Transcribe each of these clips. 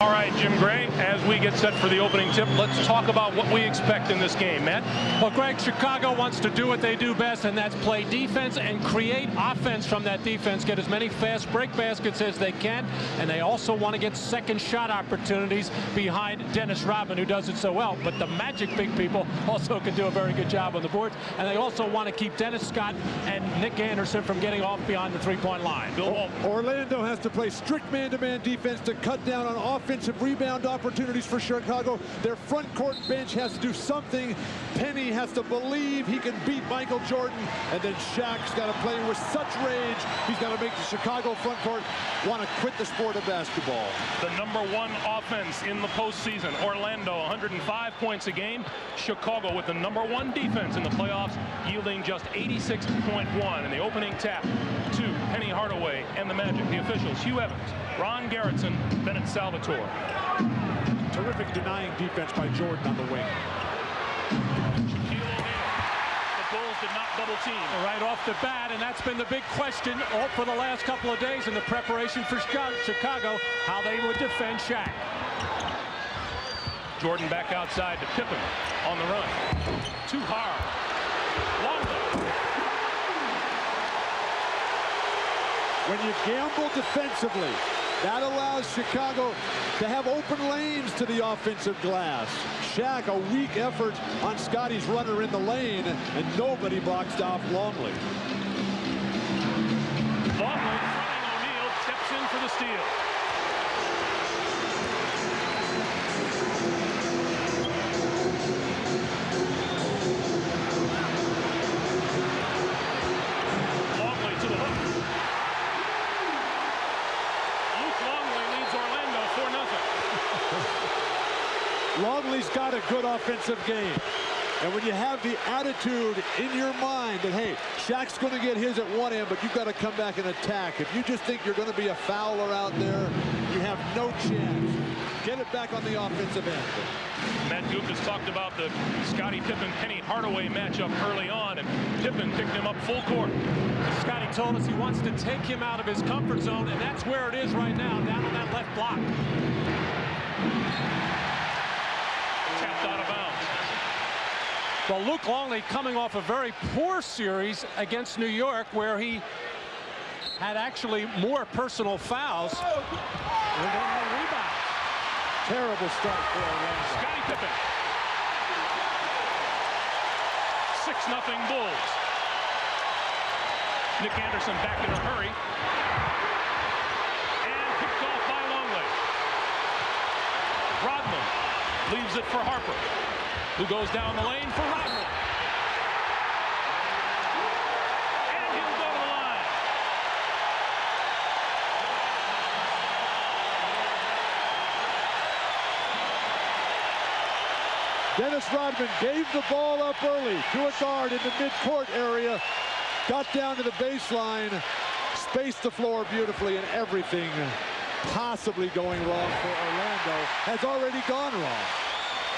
All right, Jim Gray, as we get set for the opening tip, let's talk about what we expect in this game. Matt? Well, Greg, Chicago wants to do what they do best, and that's play defense and create offense from that defense, get as many fast break baskets as they can, and they also want to get second shot opportunities behind Dennis Rodman, who does it so well. But the Magic big people also can do a very good job on the boards, and they also want to keep Dennis Scott and Nick Anderson from getting off beyond the three-point line. Orlando has to play strict man-to-man defense to cut down on offensive rebound opportunities for Chicago. Their front court bench has to do something. Penny has to believe he can beat Michael Jordan, and then Shaq's got to play with such rage. He's got to make the Chicago front court want to quit the sport of basketball. The #1 offense in the postseason. Orlando 105 points a game. Chicago with the #1 defense in the playoffs, yielding just 86.1 in the opening tap to Penny Hardaway and the Magic. The officials: Hugh Evans, Ron Garretson, Bennett Salvatore. Terrific denying defense by Jordan on the wing. The Bulls did not double team right off the bat, and that's been the big question for the last couple of days in the preparation for Chicago, how they would defend Shaq. Jordan back outside to Pippen on the run. Too hard. Lonzo. When you gamble defensively, that allows Chicago to have open lanes to the offensive glass. Shaq, a weak effort on Scotty's runner in the lane, and nobody boxed off Longley. Longley fronting O'Neal, steps in for the steal. Longley to the hook. Longley's got a good offensive game. And when you have the attitude in your mind that, hey, Shaq's going to get his at one end, but you've got to come back and attack. If you just think you're going to be a fouler out there, you have no chance. Get it back on the offensive end. Matt Goop has talked about the Scottie Pippen-Penny Hardaway matchup early on, and Pippen picked him up full court. Scotty told us he wants to take him out of his comfort zone, and that's where it is right now, down on that left block. Tapped out of bounds. Well, Luke Longley coming off a very poor series against New York, where he had actually more personal fouls. Terrible start for Orlando. Scottie Pippen. 6-0 Bulls. Nick Anderson back in a hurry. And picked off by Longley. Rodman leaves it for Harper, who goes down the lane for Rodman. And he'll go to the line. Dennis Rodman gave the ball up early to a guard in the midcourt area, got down to the baseline, spaced the floor beautifully, and everything possibly going wrong for Orlando has already gone wrong.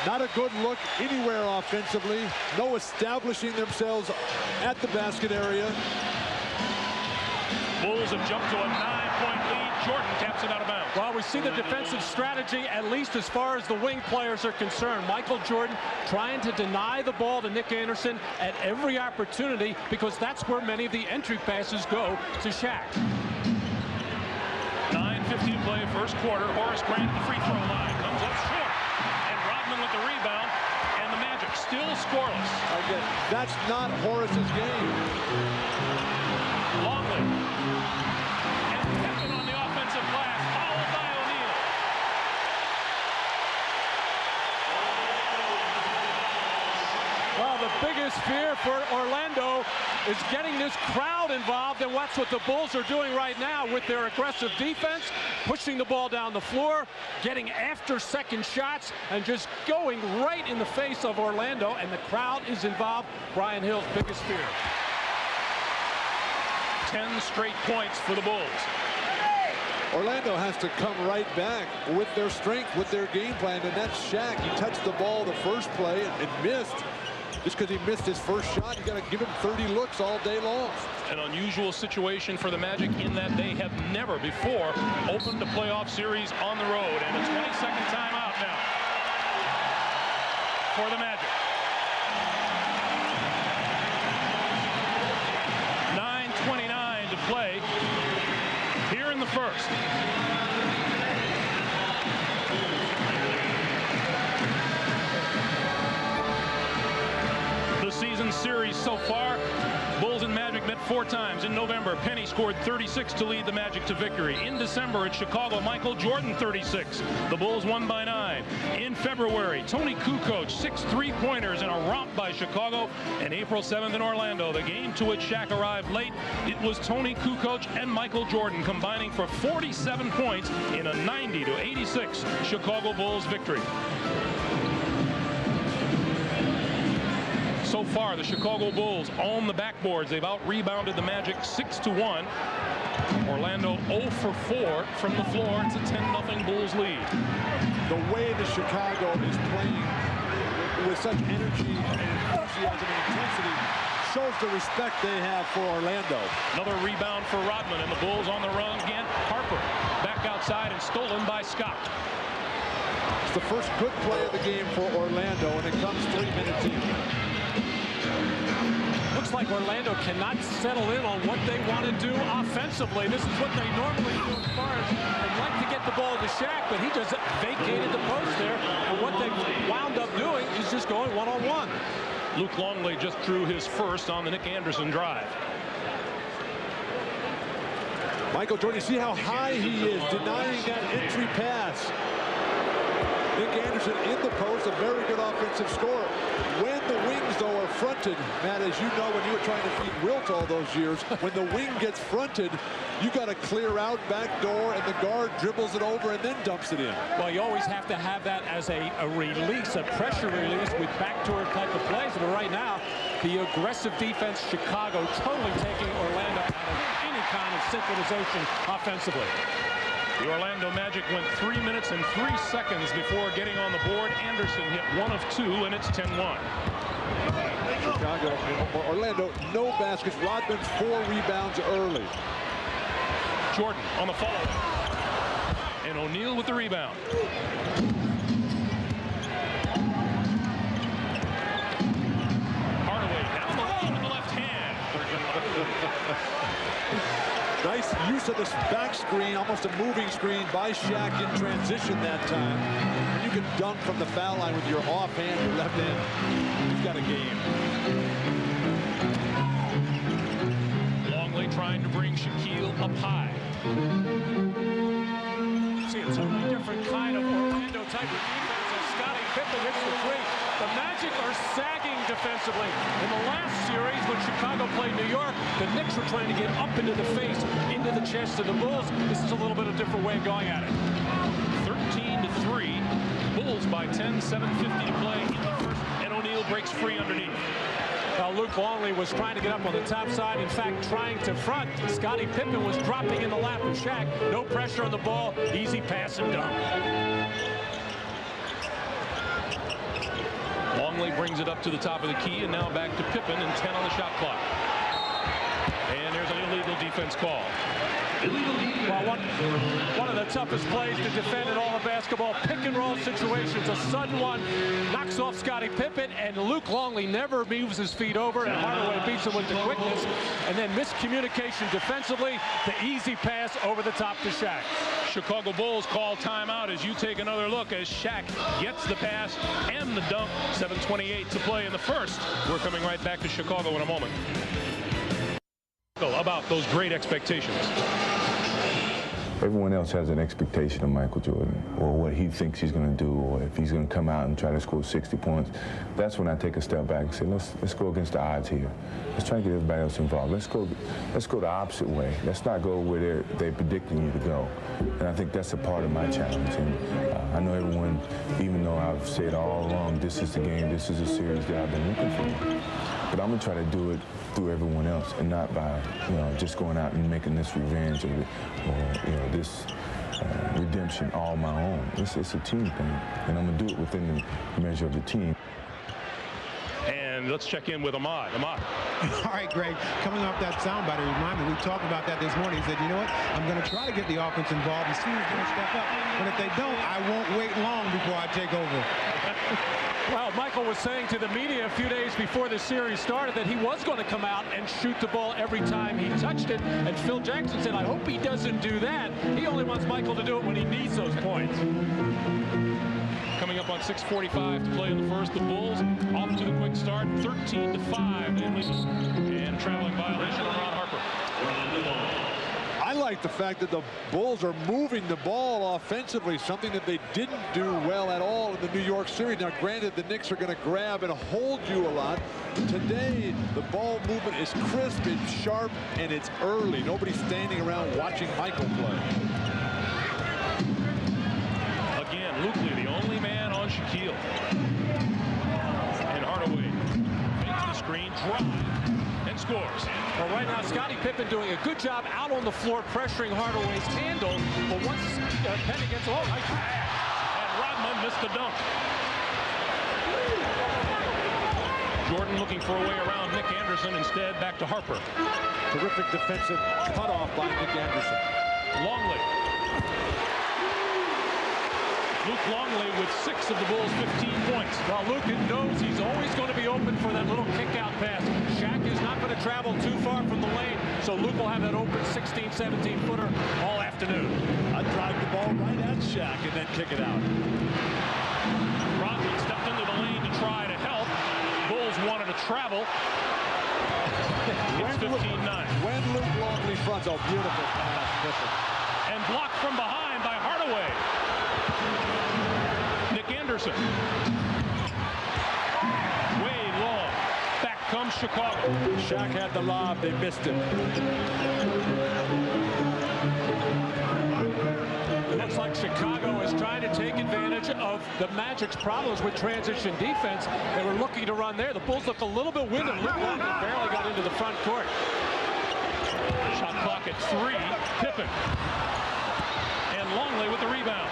Not a good look anywhere offensively. No establishing themselves at the basket area. Bulls have jumped to a 9-point lead. Jordan taps it out of bounds. Well, we see the defensive strategy, at least as far as the wing players are concerned. Michael Jordan trying to deny the ball to Nick Anderson at every opportunity, because that's where many of the entry passes go to Shaq. 9:50 to play, first quarter. Horace Grant at the free throw line. Comes up short. And Rodman with the rebound. And the Magic still scoreless. Again, that's not Horace's game. Longley. And Pippen on the offensive glass. Fouled by O'Neal. Well, the biggest fear for Orlando is getting this crowd involved, and that's what the Bulls are doing right now with their aggressive defense, pushing the ball down the floor, getting after second shots, and just going right in the face of Orlando, and the crowd is involved. Brian Hill's biggest fear. 10 straight points for the Bulls. Orlando has to come right back with their strength, with their game plan, and that's Shaq. He touched the ball the first play and missed. Just because he missed his first shot, you got to give him 30 looks all day long. An unusual situation for the Magic in that they have never before opened a playoff series on the road, and a 26 for the Magic. 9:29 to play here in the first. The season series so far, Bulls and Magic met 4 times. In November, Penny scored 36 to lead the Magic to victory. In December at Chicago, Michael Jordan 36. The Bulls won by 9. In February, Tony Kukoc 6 3-pointers in a romp by Chicago. And April 7th in Orlando, the game to which Shaq arrived late, it was Tony Kukoc and Michael Jordan combining for 47 points in a 90-86 Chicago Bulls victory. So far, the Chicago Bulls own the backboards. They've out-rebounded the Magic 6-1. Orlando 0 for 4 from the floor. It's a 10-0 Bulls lead. The way that Chicago is playing with such energy and enthusiasm and intensity shows the respect they have for Orlando. Another rebound for Rodman, and the Bulls on the run again. Harper back outside and stolen by Scott. It's the first good play of the game for Orlando, and it comes 3 minutes in. Looks like Orlando cannot settle in on what they want to do offensively. This is what they normally do as far as they'd like to get the ball to Shaq, but he just vacated the post there. And what they wound up doing is just going one-on-one. Luke Longley just drew his first on the Nick Anderson drive. Michael Jordan, you see how high he is, denying that entry pass. Nick Anderson in the post, a very good offensive scorer. When the wings, though, are fronted, Matt, as you know, when you were trying to feed Wilt all those years, when the wing gets fronted, you got to clear out back door, and the guard dribbles it over and then dumps it in. Well, you always have to have that as a release, a pressure release with backdoor type of plays. But right now, the aggressive defense, Chicago, totally taking Orlando out of any kind of synchronization offensively. The Orlando Magic went 3 minutes and 3 seconds before getting on the board. Anderson hit 1 of 2, and it's 10-1. Chicago, Orlando, no baskets. Rodman's 4 rebounds early. Jordan on the follow. And O'Neal with the rebound. Hardaway down the lane with the left hand. Nice use of this back screen, almost a moving screen by Shaq in transition that time. And you can dunk from the foul line with your offhand, your left hand. He's got a game. Longley trying to bring Shaquille up high. See a totally different kind of Orlando type of defense as Scottie Pippen hits the 3. The Magic are sagging defensively. In the last series, when Chicago played New York, the Knicks were trying to get up into the face, into the chest of the Bulls. This is a little bit of a different way of going at it. 13-3. Bulls by 10, 7:50 to play in the first, and O'Neal breaks free underneath. Luke Longley was trying to get up on the top side. In fact, trying to front. Scottie Pippen was dropping in the lap of Shaq. No pressure on the ball. Easy pass and dunk. Longley brings it up to the top of the key, and now back to Pippen, and 10 on the shot clock. And there's an illegal defense call. Well, one of the toughest plays to defend in all of basketball, pick-and-roll situations. A sudden one knocks off Scottie Pippen, and Luke Longley never moves his feet over, and Hardaway beats him with the quickness. And then miscommunication defensively, the easy pass over the top to Shaq. Chicago Bulls call timeout as you take another look as Shaq gets the pass and the dunk. 7:28 to play in the first. We're coming right back to Chicago in a moment. About those great expectations. Everyone else has an expectation of Michael Jordan, or what he thinks he's going to do, or if he's going to come out and try to score 60 points. That's when I take a step back and say, let's go against the odds here. Let's try to get everybody else involved. Let's go the opposite way. Let's not go where they're predicting you to go. And I think that's a part of my challenge. And I know everyone, even though I've said all along, this is the game, this is a series that I've been looking for. But I'm going to try to do it through everyone else, and not by, just going out and making this revenge or this redemption all my own. It's a team thing, and I'm going to do it within the measure of the team. And And let's check in with Ahmad. Ahmad. All right, Greg, coming off that soundbite, it reminded me, we talked about that this morning. He said, you know what, I'm going to try to get the offense involved as soon as they're going to step up. But if they don't, I won't wait long before I take over. Well, Michael was saying to the media a few days before the series started that he was going to come out and shoot the ball every time he touched it. And Phil Jackson said, I hope he doesn't do that. He only wants Michael to do it when he needs those points. Coming up on 6:45 to play in the first, the Bulls off to the quick start, 13-5. And a traveling violation on Ron Harper. I like the fact that the Bulls are moving the ball offensively, something that they didn't do well at all in the New York series. Now, granted, the Knicks are going to grab and hold you a lot. Today, the ball movement is crisp, it's sharp, and it's early. Nobody's standing around watching Michael play. Again, Lukley, the only man on Shaquille. And Hardaway takes the screen, drive, and scores. Well, right now, Scottie Pippen doing a good job out on the floor, pressuring Hardaway's handle. But once Penny gets nice pass. And Rodman missed the dunk. Jordan looking for a way around Nick Anderson. Instead, back to Harper. Terrific defensive cutoff by Nick Anderson. Longley. Luke Longley with 6 of the Bulls' 15 points. Well, Luke knows he's always going to be open for that little kick-out pass. Shaq is not going to travel too far from the lane, so Luke will have that open 16, 17-footer all afternoon. I'd drive the ball right at Shaq and then kick it out. Rodman stepped into the lane to try to help. Bulls wanted to travel. It's 15-9. When Luke Longley fronts, oh, beautiful pass. And blocked from behind by Hardaway. Nick Anderson. Way long. Back comes Chicago. Shaq had the lob. They missed it. It looks like Chicago is trying to take advantage of the Magic's problems with transition defense. They were looking to run there. The Bulls look a little bit winded. Luke Longley barely got into the front court. Shot clock at 3. Pippen. And Longley with the rebound.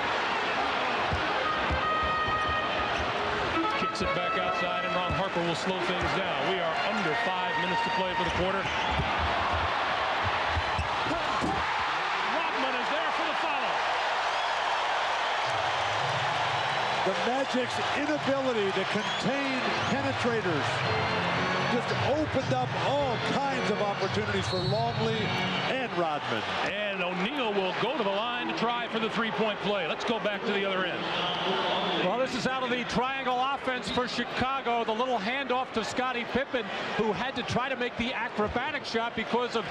Kicks it back outside, and Ron Harper will slow things down. We are under 5 minutes to play for the quarter. Rodman is there for the follow. The Magic's inability to contain penetrators just opened up all kinds of opportunities for Longley and Rodman. And O'Neal will go to the line to try for the three-point play. Let's go back to the other end. Well, this is out of the triangle offense for Chicago. The little handoff to Scottie Pippen, who had to try to make the acrobatic shot because of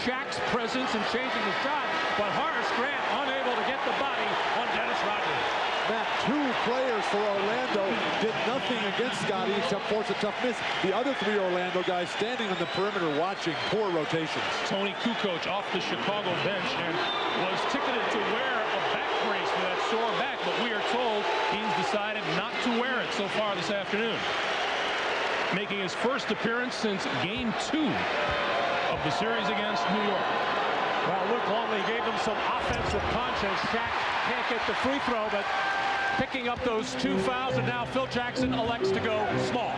Shaq's presence and changing the shot. But Horace Grant unable to get the body on Dennis Rodman. Matt, 2 players for Orlando did nothing against Scottie except force a tough miss. The other 3 Orlando guys standing on the perimeter watching. Poor rotations. Tony Kukoc off the Chicago bench and was ticketed to wear a back brace for that sore back, but we are told he's decided not to wear it so far this afternoon. Making his first appearance since Game 2 of the series against New York. Well, Luke Longley gave them some offensive punch, and Shaq can't get the free throw, but picking up those 2 fouls, and now Phil Jackson elects to go small.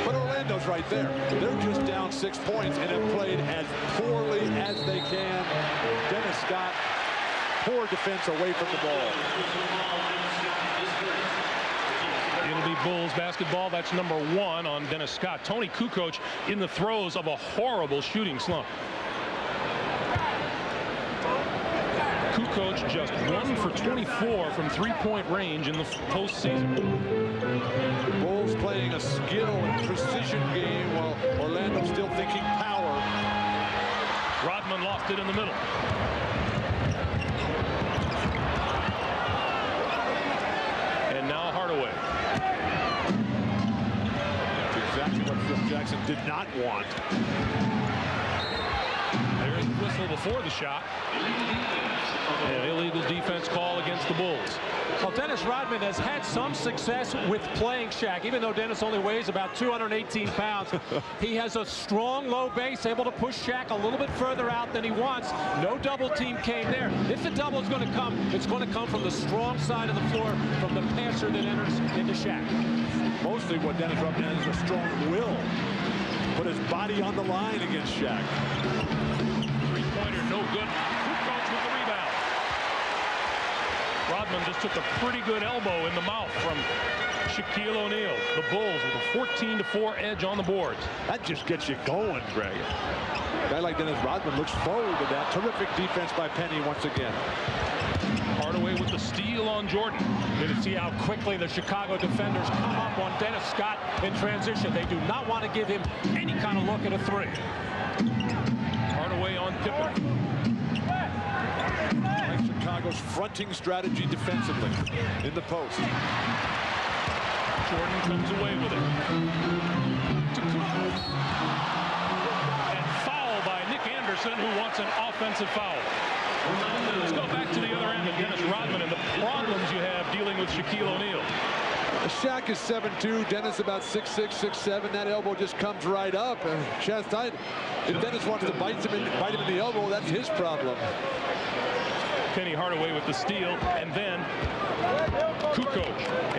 But Orlando's right there. They're just down 6 points and have played as poorly as they can. Dennis Scott, poor defense away from the ball. It'll be Bulls basketball. That's number 1 on Dennis Scott. Tony Kukoc in the throes of a horrible shooting slump. Kukoc just 1 for 24 from 3-point range in the postseason. Bulls playing a skill and precision game while Orlando still thinking power. Rodman lost it in the middle. And now Hardaway. That's exactly what Phil Jackson did not want. There's the whistle before the shot. An illegal defense call against the Bulls. Well, Dennis Rodman has had some success with playing Shaq. Even though Dennis only weighs about 218 pounds, he has a strong low base, able to push Shaq a little bit further out than he wants. No double team came there. If the double is going to come, it's going to come from the strong side of the floor, from the passer that enters into Shaq. Mostly what Dennis Rodman has is a strong will. Put his body on the line against Shaq. Three-pointer, no good. Kukoc with the rebound. Rodman just took a pretty good elbow in the mouth from Shaquille O'Neal. The Bulls with a 14-4 edge on the boards. That just gets you going, Greg. A guy like Dennis Rodman looks forward to that. Terrific defense by Penny once again. Hardaway with the steal on Jordan. You can see how quickly the Chicago defenders come up on Dennis Scott in transition. They do not want to give him any kind of look at a three. Hardaway on Pippen. Like Chicago's fronting strategy defensively in the post. Jordan comes away with it. And foul by Nick Anderson, who wants an offensive foul. Let's go back to the other end of Dennis Rodman and the problems you have dealing with Shaquille O'Neal. Shaq is 7'2", Dennis about 6'6", 6'7". That elbow just comes right up. Chest tight. If Dennis wants to bite him in the elbow, that's his problem. Penny Hardaway with the steal, and then Kukoc.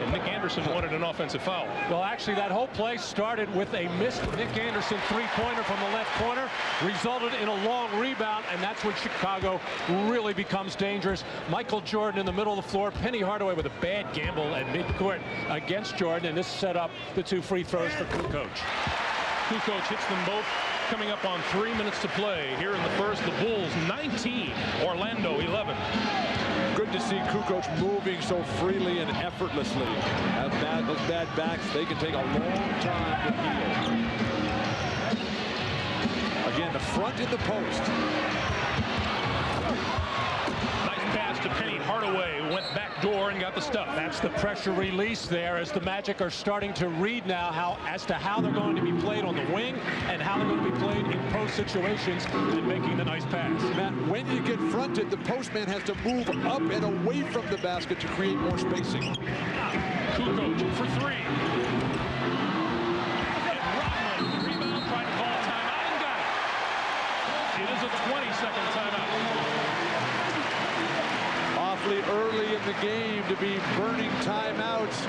And Nick Anderson wanted an offensive foul. Well, actually, that whole play started with a missed Nick Anderson three-pointer from the left corner, resulted in a long rebound, and that's when Chicago really becomes dangerous. Michael Jordan in the middle of the floor, Penny Hardaway with a bad gamble at midcourt against Jordan, and this set up the two free throws for Kukoc. Kukoc hits them both. Coming up on 3 minutes to play here in the first. The Bulls 19, Orlando 11. Good to see Kukoc moving so freely and effortlessly. Those bad backs, they can take a long time to heal. Again, the front in the post. Nice pass to Penny Hardaway, who went back door and got the stuff. That's the pressure release there, as the Magic are starting to read now as to how they're going to be played on the wing and how they're going to be played in post situations, and making the nice pass. Matt, when you get fronted, the postman has to move up and away from the basket to create more spacing. Kukoc for three. And Rodman with the rebound, trying to call a timeout and got it. It is a 20-second timeout. Awfully early in the game to be burning timeouts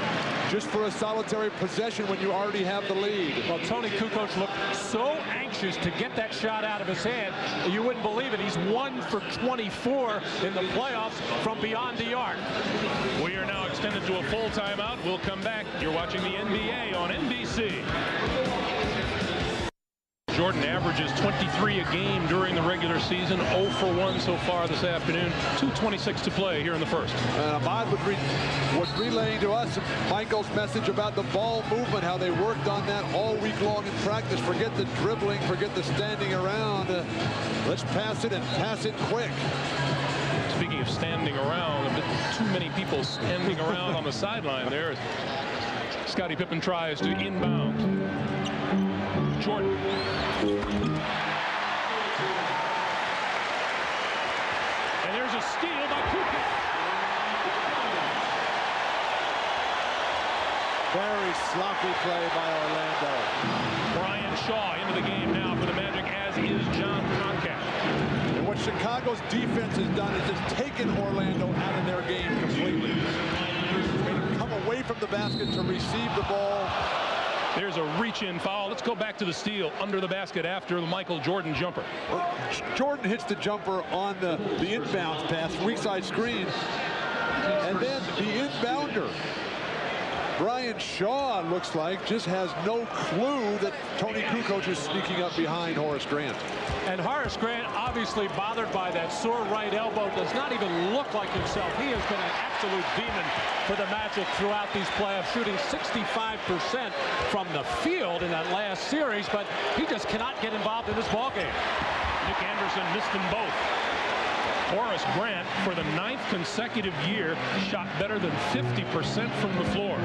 just for a solitary possession when you already have the lead. Well, Tony Kukoc looked so anxious to get that shot out of his hand. You wouldn't believe it. He's 1 for 24 in the playoffs from beyond the arc. We are now extended to a full timeout. We'll come back. You're watching the NBA on NBC. Jordan averages 23 a game during the regular season, 0 for 1 so far this afternoon. 2:26 to play here in the first. Ahmad was relaying to us Michael's message about the ball movement, how they worked on that all week long in practice. Forget the dribbling, forget the standing around. Let's pass it and pass it quick. Speaking of standing around, a bit too many people standing around on the sideline there. Scottie Pippen tries to inbound. Jordan. And there's a steal by Kukoc. Very sloppy play by Orlando. Brian Shaw into the game now for the Magic, as is John Concat. And what Chicago's defense has done is just taken Orlando out of their game completely. Made them come away from the basket to receive the ball. There's a reach-in foul. Let's go back to the steal under the basket after the Michael Jordan jumper. Jordan hits the jumper on the inbounds pass, weak side screen. And then the inbounder, Brian Shaw, looks like, just has no clue that Tony Kukoc is sneaking up behind Horace Grant. And Horace Grant, obviously bothered by that sore right elbow, does not even look like himself. He has been an absolute demon for the Magic throughout these playoffs, shooting 65% from the field in that last series, but he just cannot get involved in this ballgame. Nick Anderson missed them both. Horace Grant, for the 9th consecutive year, shot better than 50% from the floor.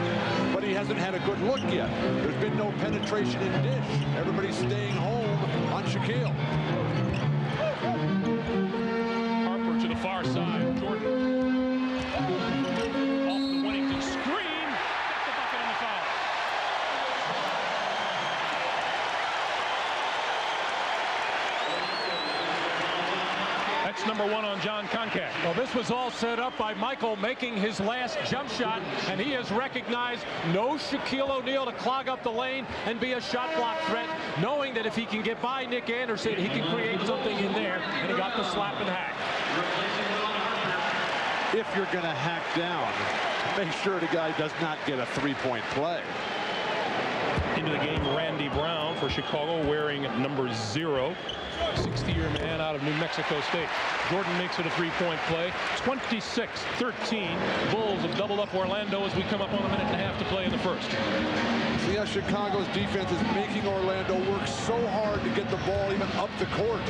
But he hasn't had a good look yet. There's been no penetration in dish. Everybody's staying home on Shaquille. Harper to the far side. Jordan. Off It's number 1 on John Koncak. Well, this was all set up by Michael making his last jump shot, and he has recognized no Shaquille O'Neal to clog up the lane and be a shot block threat, knowing that if he can get by Nick Anderson, he can create something in there, and he got the slap and hack. If you're going to hack down, make sure the guy does not get a three-point play. Into the game, Randy Brown for Chicago, wearing number 0. 60-year man out of New Mexico State. Jordan makes it a three-point play. 26-13. Bulls have doubled up Orlando as we come up on a minute and a half to play in the first. See how Chicago's defense is making Orlando work so hard to get the ball even up the court.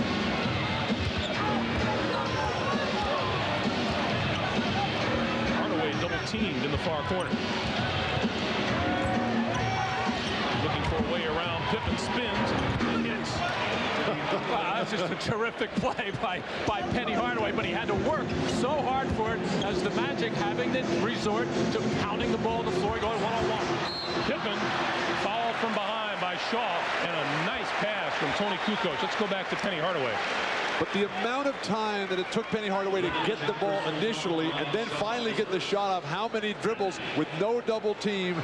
Hardaway double-teamed in the far corner. Looking for a way around. Pippen spins and hits. Wow, that's just a terrific play by Penny Hardaway, but he had to work so hard for it as the Magic having to resort to pounding the ball on the floor, going one-on-one. Pippen fouled from behind by Shaw, and a nice pass from Tony Kukoc. Let's go back to Penny Hardaway. But the amount of time that it took Penny Hardaway to get the ball initially and then finally get the shot off, how many dribbles with no double team.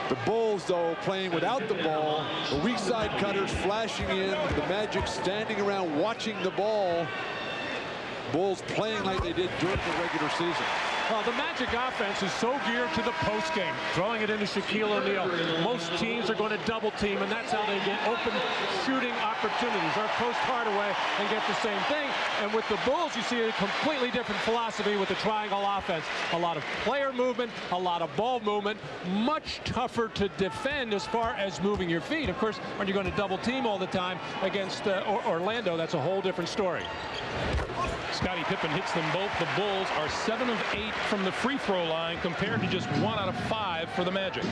The Bulls, though, playing without the ball. The weak side cutters flashing in. The Magic standing around watching the ball. Bulls playing like they did during the regular season. Well, the Magic offense is so geared to the postgame, throwing it into Shaquille O'Neal. Most teams are going to double team, and that's how they get open shooting opportunities, or post Hardaway and get the same thing. And with the Bulls, you see a completely different philosophy with the triangle offense. A lot of player movement, a lot of ball movement, much tougher to defend as far as moving your feet. Of course, when you're going to double team all the time against Orlando, that's a whole different story. Scottie Pippen hits them both. The Bulls are 7 of 8 from the free throw line compared to just 1 out of 5 for the Magic.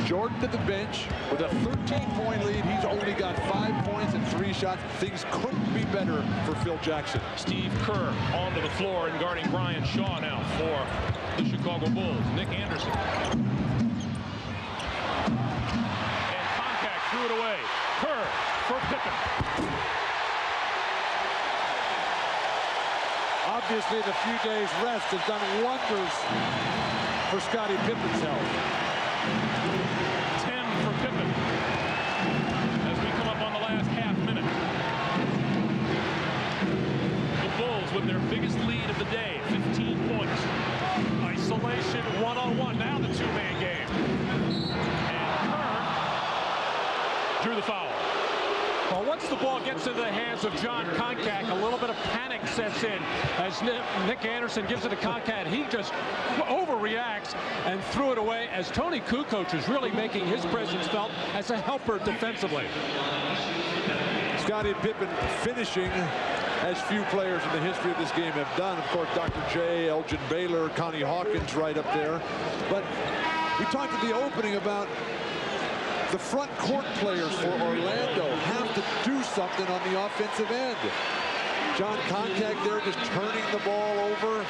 Jordan to the bench with a 13-point lead. He's only got 5 points and 3 shots. Things couldn't be better for Phil Jackson. Steve Kerr onto the floor and guarding Brian Shaw now for the Chicago Bulls. Nick Anderson. And Koncak threw it away. Kerr for Pippen. Obviously, the few days rest has done wonders for Scottie Pippen's health. 10 for Pippen as we come up on the last half minute. The Bulls with their biggest lead of the day, 15 points. Isolation, one-on-one, now the two-man game. And Kerr drew the foul. Well, once the ball gets into the hands of John Koncak, a little bit of panic sets in as Nick Anderson gives it to Koncak. He just overreacts and threw it away as Tony Kukoc is really making his presence felt as a helper defensively. Scottie Pippen finishing as few players in the history of this game have done. Of course, Dr. J, Elgin Baylor, Connie Hawkins right up there. But we talked at the opening about the front court players for Orlando have to do something on the offensive end. John Koncak there just turning the ball over.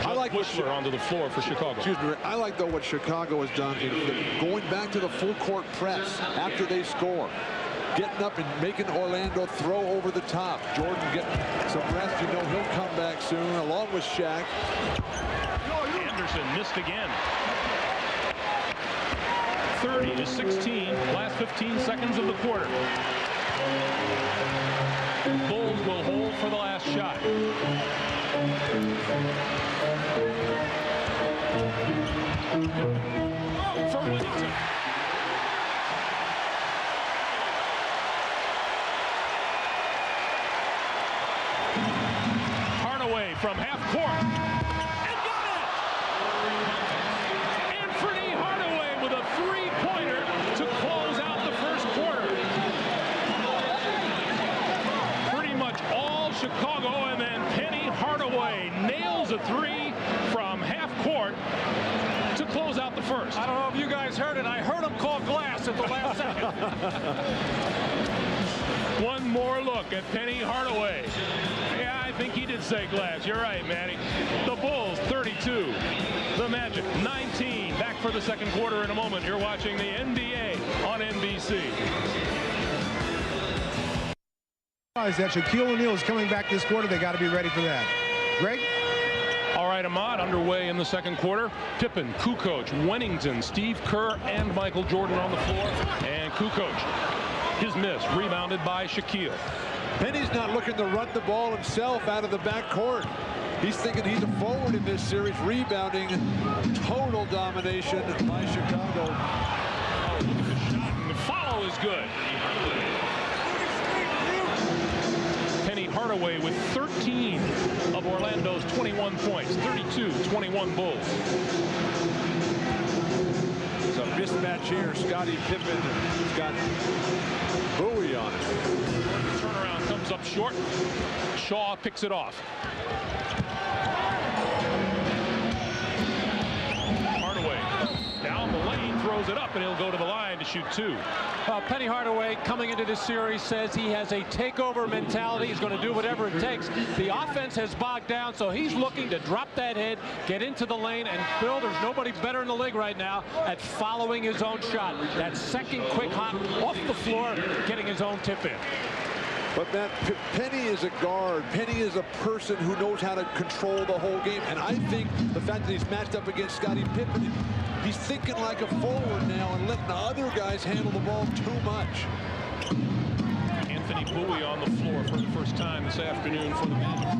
I like Bushler onto the floor for Chicago. Excuse me. I like, though, what Chicago has done in going back to the full court press after they score. Getting up and making Orlando throw over the top. Jordan getting some rest. You know he'll come back soon, along with Shaq. Anderson missed again. 30-16, last 15 seconds of the quarter. Bulls will hold for the last shot. For Whittington. Hardaway from half court. And got it! Anthony Hardaway with a three-pointer to close out the first quarter. Pretty much all Chicago, and then Penny Hardaway nails a three from half court to close out the first. I don't know if you guys heard it. I heard him call glass at the last second. One more look at Penny Hardaway. Yeah, I think he did say glass. You're right, Matty. The Bulls 32, the Magic 19. Back for the second quarter in a moment. You're watching the NBA on NBC. That Shaquille O'Neal is coming back this quarter. They got to be ready for that. Greg? All right, Ahmad, underway in the second quarter. Pippen, Kukoc, Wennington, Steve Kerr, and Michael Jordan on the floor. And Kukoc, his miss, rebounded by Shaquille. Penny's not looking to run the ball himself out of the backcourt. He's thinking he's a forward in this series, rebounding. Total domination by Chicago. Oh, look at the shot, and the follow is good. Penny Hardaway with 13 of Orlando's 21 points, 32-21 Bulls. It's a mismatch here. Scottie Pippen has got Bowie on it. Turnaround comes up short. Shaw picks it off. Hardaway down the lane, throws it up, and he'll go to the line to shoot two. Penny Hardaway coming into this series says he has a takeover mentality. He's going to do whatever it takes. The offense has bogged down, so he's looking to drop that head, get into the lane, and Bill, there's nobody better in the league right now at following his own shot. That second quick hop off the floor, getting his own tip in. But Matt, Penny is a guard. Penny is a person who knows how to control the whole game. And I think the fact that he's matched up against Scottie Pippen, he's thinking like a forward now and letting the other guys handle the ball too much. Anthony Bowie on the floor for the first time this afternoon for the Magic.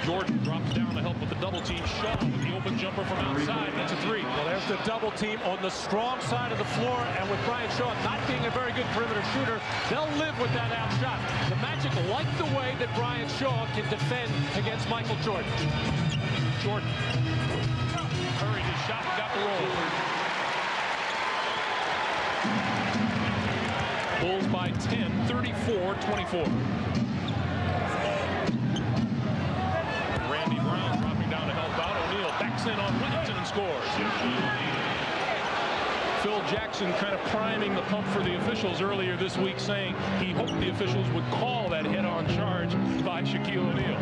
Jordan drops down to help with the double team. Shaw with the open jumper from outside. That's a three. Well, there's the double team on the strong side of the floor, and with Brian Shaw not being a very good perimeter shooter, they'll live with that out shot. The Magic like the way that Brian Shaw can defend against Michael Jordan. Jordan hurried his shot and got the roll. Bulls by 10, 34-24. In on Wennington and scores. Phil Jackson kind of priming the pump for the officials earlier this week, saying he hoped the officials would call that head-on charge by Shaquille O'Neal.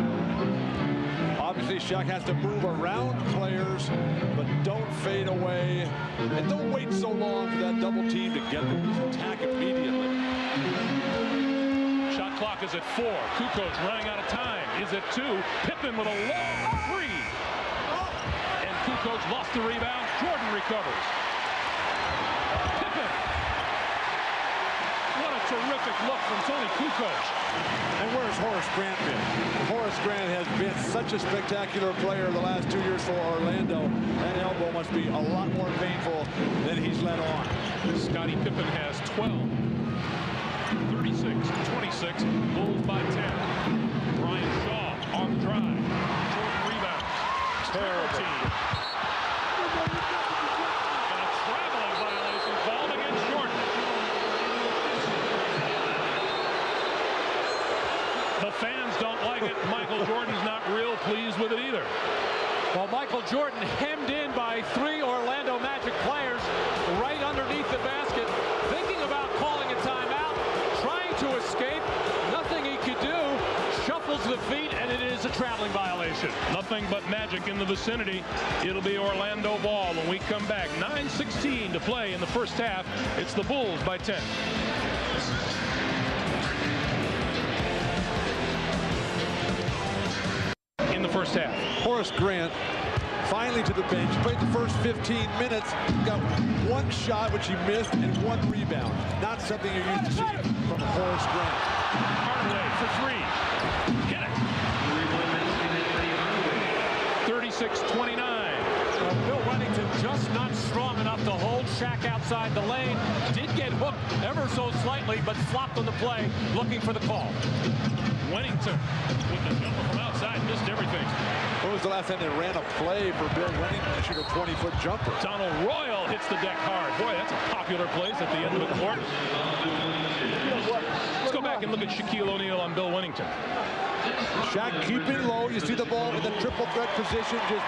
Obviously, Shaq has to move around players, but don't fade away. And don't wait so long for that double team to get them. Just attack immediately. Shot clock is at 4. Kukoc running out of time. Is at 2. Pippen with a long three. Kukoc lost the rebound. Jordan recovers. Pippen. What a terrific look from Tony Kukoc. And where's Horace Grant been? Horace Grant has been such a spectacular player the last 2 years for Orlando. That elbow must be a lot more painful than he's let on. Scottie Pippen has 12. 36-26. Bulls by 10. Brian Shaw on the drive. Jordan rebound. Terrible team. The fans don't like it. Michael Jordan's not real pleased with it either. Well, Michael Jordan hemmed in by 3 Orlando Magic players right underneath the basket, thinking about calling a timeout, trying to escape. Nothing he could do. Shuffles the feet, and it is a traveling violation. Nothing but Magic in the vicinity. It'll be Orlando ball when we come back. 9:16 to play in the first half. It's the Bulls by 10. In the first half. Horace Grant finally to the bench. Played the first 15 minutes. Got 1 shot, which he missed, and 1 rebound. Not something you're used to seeing from Horace Grant. Hardaway for 3. Hit it. 36-29. Bill Wennington just not strong enough to hold Shaq outside the lane. Did get hooked ever so slightly, but flopped on the play, looking for the call. Wennington with the jumper from outside, missed everything. When was the last time they ran a play for Bill Wennington to shoot a 20-foot jumper? Donald Royal hits the deck hard. Boy, that's a popular place at the end of the court. Let's go back and look at Shaquille O'Neal on Bill Wennington. Shaq keeping low. You see the ball in the triple threat position, just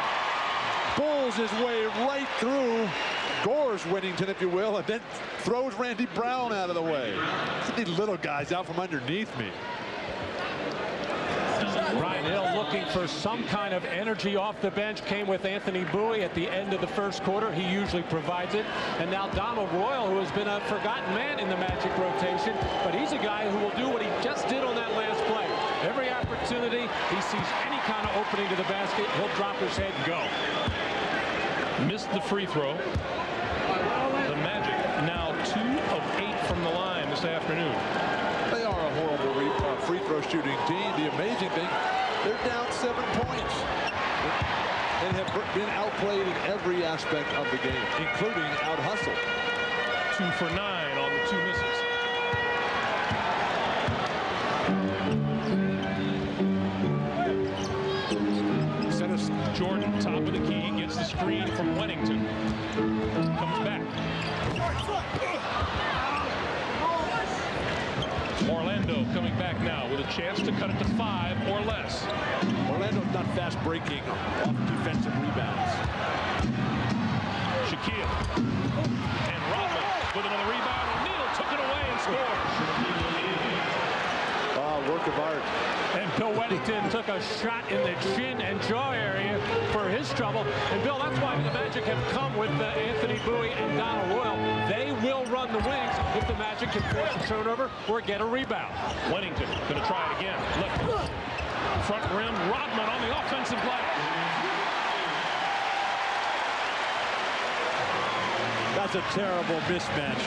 pulls his way right through, gores Wennington, if you will, and then throws Randy Brown out of the way. These little guys out from underneath me. Ryan Hill looking for some kind of energy off the bench. Came with Anthony Bowie at the end of the first quarter. He usually provides it. And now Donald Royal, who has been a forgotten man in the Magic rotation, but he's a guy who will do what he just did on that last play. Every opportunity he sees any kind of opening to the basket, he'll drop his head and go. Missed the free throw. The Magic now 2 of 8 from the line this afternoon. They are a horrible free throw shooting team. The amazing thing, they're down 7 points and have been outplayed in every aspect of the game, including out-hustled. 2 for 9 on the 2 misses. Jordan, top of the key, gets the screen from Wennington. Comes back. Orlando coming back now with a chance to cut it to 5 or less. Orlando's not fast breaking off defensive rebounds. Shaquille. And Rodman with another rebound. O'Neal took it away and scored. Work of art. And Bill Wennington took a shot in the chin and jaw area for his trouble. And Bill, that's why the Magic have come with Anthony Bowie and Donald Royal. They will run the wings if the Magic can force a turnover or get a rebound. Wennington going to try it again. Left front rim. Rodman on the offensive glass. That's a terrible mismatch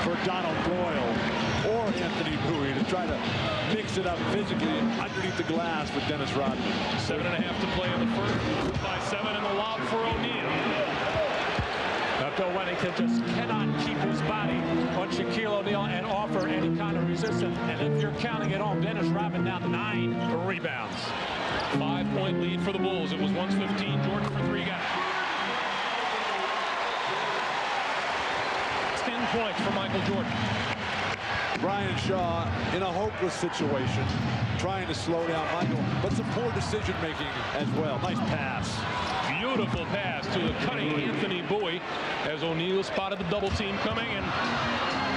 for Donald Royal or Anthony Bowie to try to mix it up physically underneath the glass with Dennis Rodman. 7.5 to play in the first. By 7 in the lob for O'Neal. Bill Wennington just cannot keep his body on Shaquille O'Neal and offer any kind of resistance. And if you're counting it all, Dennis Rodman now 9 rebounds. 5-point lead for the Bulls. It was 115. Jordan for 3 got 10 points for Michael Jordan. Brian Shaw in a hopeless situation, trying to slow down Michael, but some poor decision making as well. Nice pass. Beautiful pass to the cutting Anthony Bowie as O'Neal spotted the double team coming, and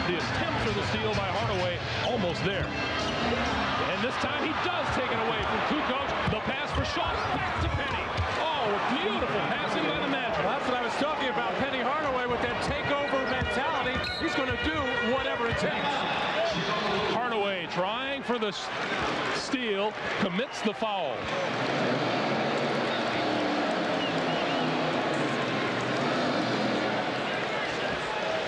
the attempt for the steal by Hardaway almost there. And this time he does take it away from Kukoc. The pass for Shaw back to Penny. Oh, beautiful passing by the Magic. Well, that's what I was talking about. Penny Hardaway with that takeover mentality. He's going to do whatever it takes. Hardaway trying for the steal, commits the foul.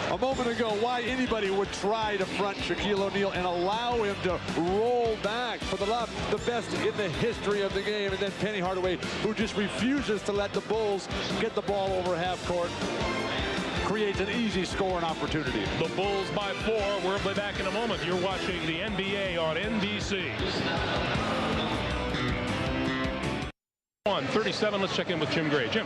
A moment ago, why anybody would try to front Shaquille O'Neal and allow him to roll back for the lob, the best in the history of the game. And then Penny Hardaway, who just refuses to let the Bulls get the ball over half court, creates an easy scoring opportunity. The Bulls by 4. We'll be back in a moment. You're watching the NBA on NBC. 1:37. Let's check in with Jim Gray. Jim.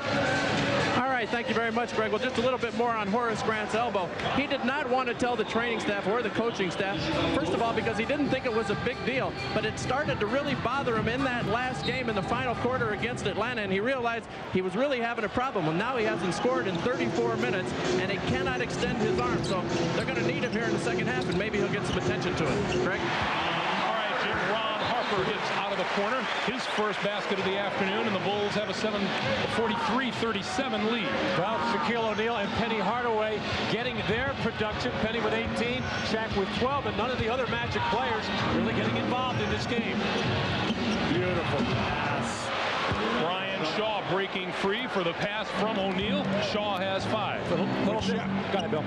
All right, thank you very much, Greg. Well, just a little bit more on Horace Grant's elbow. He did not want to tell the training staff or the coaching staff, first of all, because he didn't think it was a big deal, but it started to really bother him in that last game in the final quarter against Atlanta, and he realized he was really having a problem. Well, now he hasn't scored in 34 minutes, and he cannot extend his arm, so they're going to need him here in the second half, and maybe he'll get some attention to it. Greg? All right, Jim. Ron Harper hits out of the corner. His first basket of the afternoon, and the Bulls have a 43-37 lead. Well, Shaquille O'Neal and Penny Hardaway getting their production. Penny with 18, Shaq with 12, and none of the other Magic players really getting involved in this game. Beautiful pass. Brian Shaw breaking free for the pass from O'Neal. Shaw has 5.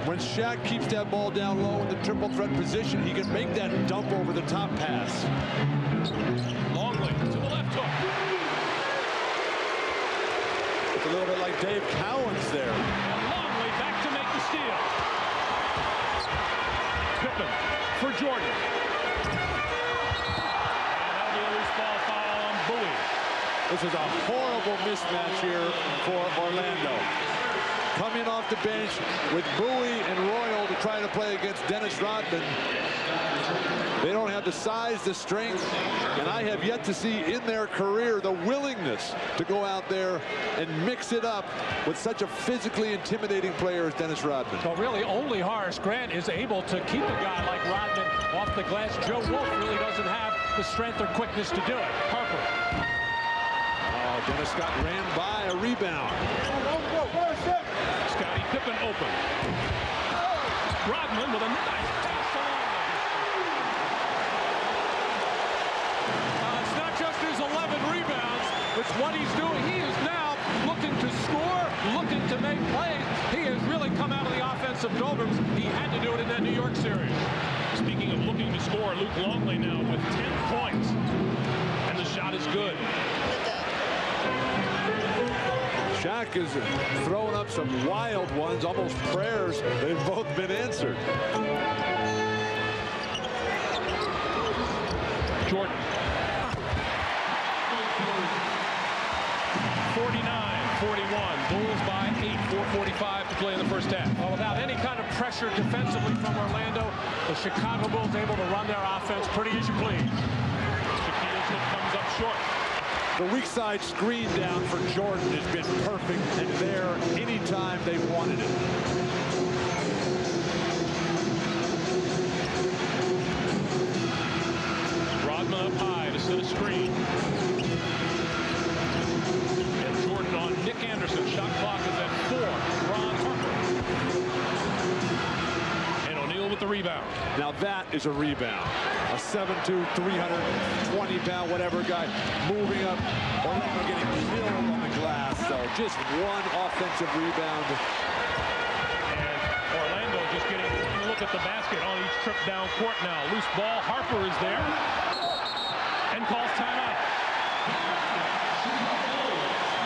When Shaq keeps that ball down low in the triple threat position, he can make that dump over the top pass. Longley to the left hook. It's a little bit like Dave Cowens there. And Longley back to make the steal. Pippen for Jordan. And that'll be a loose ball foul on Bowie. This is a horrible mismatch here for Orlando. Coming off the bench with Bowie and Royal to try to play against Dennis Rodman. They don't have the size, the strength, and I have yet to see in their career the willingness to go out there and mix it up with such a physically intimidating player as Dennis Rodman. So really only Horace Grant is able to keep a guy like Rodman off the glass. Joe Wolf really doesn't have the strength or quickness to do it. Harper Dennis Scott ran by a rebound. Scottie Pippen open. Rodman with a nice pass along. It's not just his 11 rebounds. It's what he's doing. He is now looking to score, looking to make plays. He has really come out of the offensive doldrums. He had to do it in that New York series. Speaking of looking to score, Luke Longley now with 10 points. And the shot is good. Shaq is throwing up some wild ones, almost prayers. They've both been answered. Jordan. 49-41. Bulls by 8. 4:45 to play in the first half. Well, without any kind of pressure defensively from Orlando, the Chicago Bulls able to run their offense pretty as you please. Shaquille's hook comes up short. The weak side screen down for Jordan has been perfect and there anytime they wanted it. Rodman up high to set a screen. And Jordan on Nick Anderson. Shot clock is at 4. Ron Harper. And O'Neal with the rebound. Now that is a rebound. A 7'2", 320-pound, whatever guy moving up. Orlando getting killed on the glass. So just one offensive rebound. And Orlando just getting a look at the basket on each trip down court now. Loose ball. Harper is there. And calls timeout.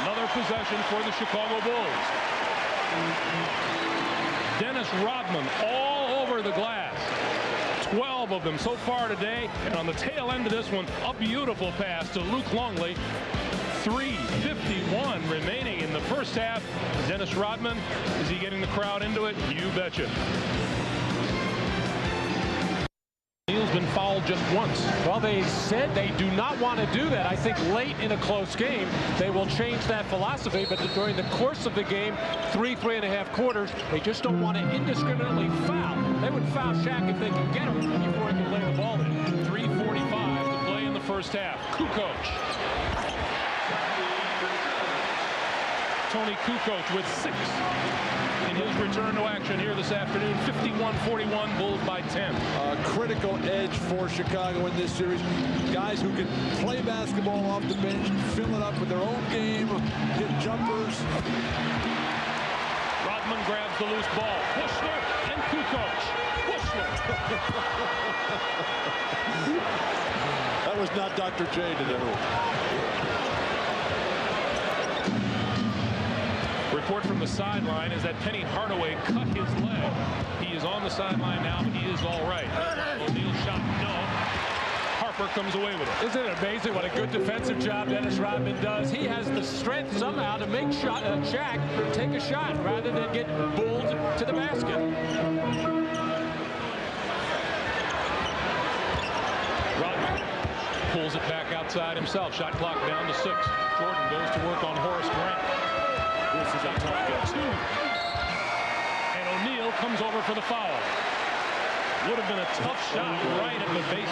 Another possession for the Chicago Bulls. Dennis Rodman all over the glass. 12 of them so far today. And on the tail end of this one, a beautiful pass to Luke Longley. 3:51 remaining in the first half. Dennis Rodman, is he getting the crowd into it? You betcha. O'Neal's been fouled just once. Well, they said they do not want to do that. I think late in a close game, they will change that philosophy. But during the course of the game, 3.5 quarters, they just don't want to indiscriminately foul. They would foul Shaq if they could get him before he could lay the ball in. 3:45 to play in the first half. Kukoc. Tony Kukoc with 6 in his return to action here this afternoon. 51-41, Bulls by 10. Critical edge for Chicago in this series. Guys who can play basketball off the bench, fill it up with their own game, hit jumpers. Rodman grabs the loose ball. Bushler and Kukoc. Bushler. That was not Dr. J to do. Report from the sideline is that Penny Hardaway cut his leg. He is on the sideline now, but he is all right. O'Neal shot, no. Harper comes away with it. Isn't it amazing what a good defensive job Dennis Rodman does? He has the strength somehow to make Shaq take a shot rather than get bulled to the basket. Rodman pulls it back outside himself. Shot clock down to 6. Jordan goes to work on Horace Grant. This is a tough 2. And O'Neal comes over for the foul. Would have been a tough shot right at the base,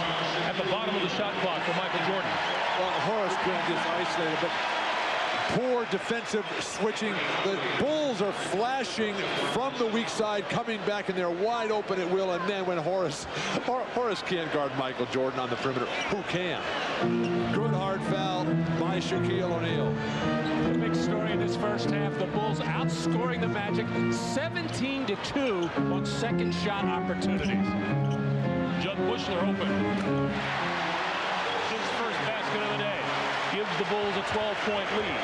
at the bottom of the shot clock for Michael Jordan. Well, Horace Grant is isolated, but poor defensive switching. The Bulls are flashing from the weak side, coming back, and they're wide open at will. And then when Horace can't guard Michael Jordan on the perimeter, who can? Good hard foul by Shaquille O'Neal. The big story in this first half, the Bulls outscoring the Magic 17-2 on second shot opportunities. Judd Bushler open. His first basket of the day gives the Bulls a 12-point lead.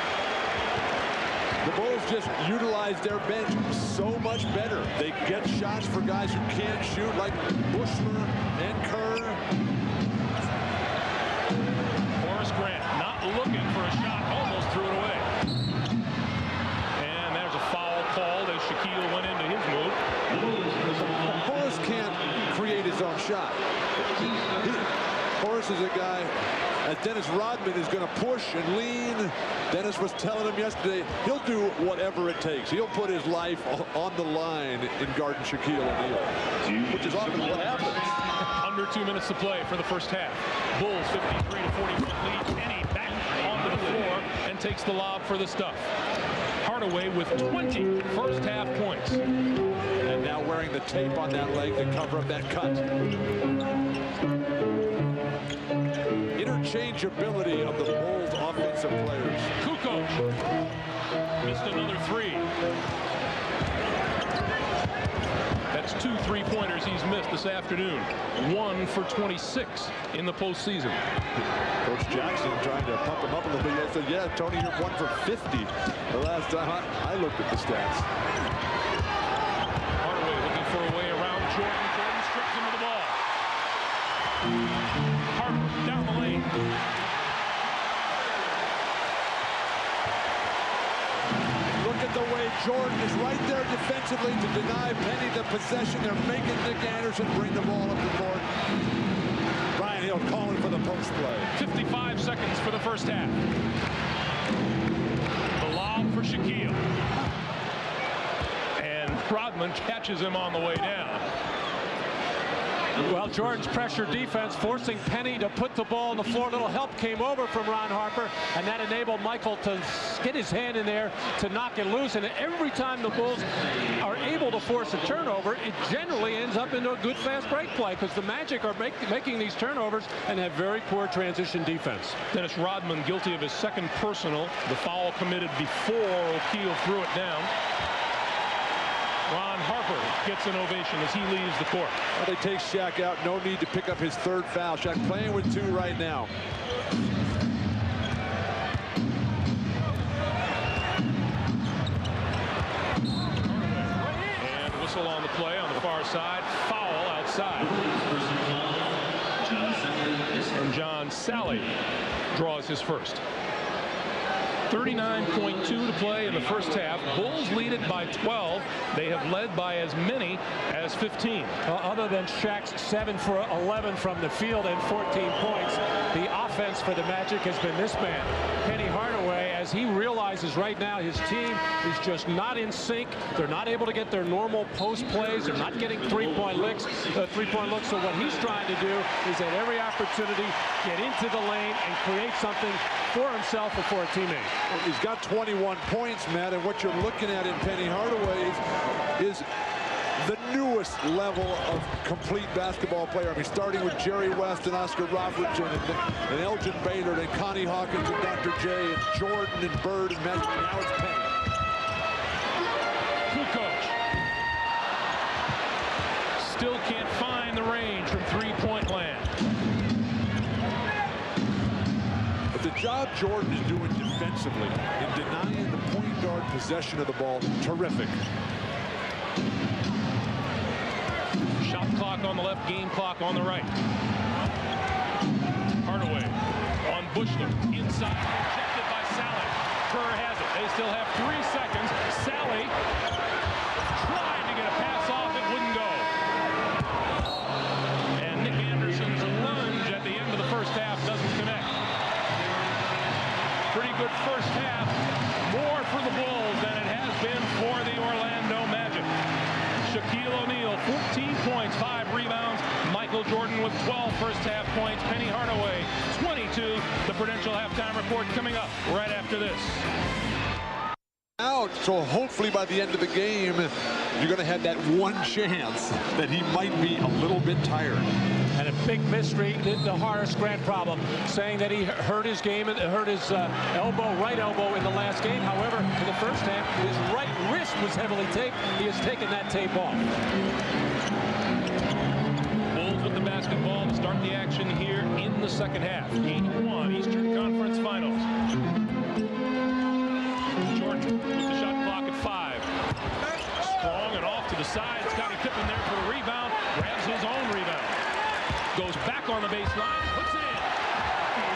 The Bulls just utilize their bench so much better. They get shots for guys who can't shoot, like Bushler and Kerr. Horace Grant not looking for a shot, almost threw it away. And there's a foul called as Shaquille went into his move. Horace can't create his own shot. Horace is a guy, as Dennis Rodman is going to push and lean. Dennis was telling him yesterday, he'll do whatever it takes. He'll put his life on the line in guarding Shaquille O'Neal, which is often what happens. Under 2 minutes to play for the first half. Bulls 53-41 lead. Kenny back onto the floor and takes the lob for the stuff. Hardaway with 20 first half points. And now wearing the tape on that leg to cover up that cut. Interchangeability of the Bulls offensive players. Kukoc missed another three. That's 2 3-pointers he's missed this afternoon. 1 for 26 in the postseason. Coach Jackson trying to pump him up a little bit. He said, yeah, Tony, you're 1 for 50 the last time I looked at the stats. Hardaway looking for a way around Jordan. Jordan strips him of the ball. Harper down the lane. Look at the way Jordan is right there defensively to deny Penny the possession. They're making Nick Anderson bring the ball up the court. Brian Hill calling for the post play. 55 seconds for the first half. The lob for Shaquille. And Rodman catches him on the way down. Well, Jordan's pressure defense forcing Penny to put the ball on the floor. A little help came over from Ron Harper, and that enabled Michael to get his hand in there to knock it loose. And every time the Bulls are able to force a turnover, it generally ends up into a good fast break play because the Magic are making these turnovers and have very poor transition defense. Dennis Rodman guilty of his second personal. The foul committed before O'Keefe threw it down. Ron Harper gets an ovation as he leaves the court. Well, they take Shaq out. No need to pick up his third foul. Shaq playing with 2 right now. And whistle on the play on the far side. Foul outside. And John Sally draws his first. 39.2 to play in the first half. Bulls lead it by 12. They have led by as many as 15. Other than Shaq's 7 for 11 from the field and 14 points, the offense for the Magic has been this man, Penny Hardaway, as he realizes right now his team is just not in sync. They're not able to get their normal post plays. They're not getting three-point looks. So what he's trying to do is at every opportunity get into the lane and create something for himself or for a teammate. He's got 21 points, Matt, and what you're looking at in Penny Hardaway is the newest level of complete basketball player. I mean, starting with Jerry West and Oscar Robertson and Elgin Baylor and Connie Hawkins and Dr. J and Jordan and Bird and Magic. Now it's Penny. Kukoc still can't find the range from three-point land. But the job Jordan is doing defensively in denying the point guard possession of the ball, terrific. Shot clock on the left, game clock on the right. Hardaway on Bushler, inside, rejected by Sally. Kerr has it. They still have 3 seconds. Sally tried to get a pass off, it wouldn't go. And Nick Anderson's lunge at the end of the first half doesn't connect. Pretty good first half. More for the Bulls than it has been for the Orlando Magic. Shaquille O'Neal, 14 points, 5 rebounds. Michael Jordan with 12 first half points. Penny Hardaway, 22. The Prudential halftime report coming up right after this. Out, so hopefully by the end of the game, you're going to have that one chance that he might be a little bit tired. And a big mystery, the Horace Grant problem, saying that he hurt his game and hurt his right elbow in the last game. However, in the first half, his right wrist was heavily taped. He has taken that tape off. Bulls with the basketball to start the action here in the second half. Game 1, Eastern Conference Finals. Jordan with the shot clock at 5. Strong and off to the side. Scottie Pippen there for the rebound. Grabs his own rebound. Goes back on the baseline, puts it in.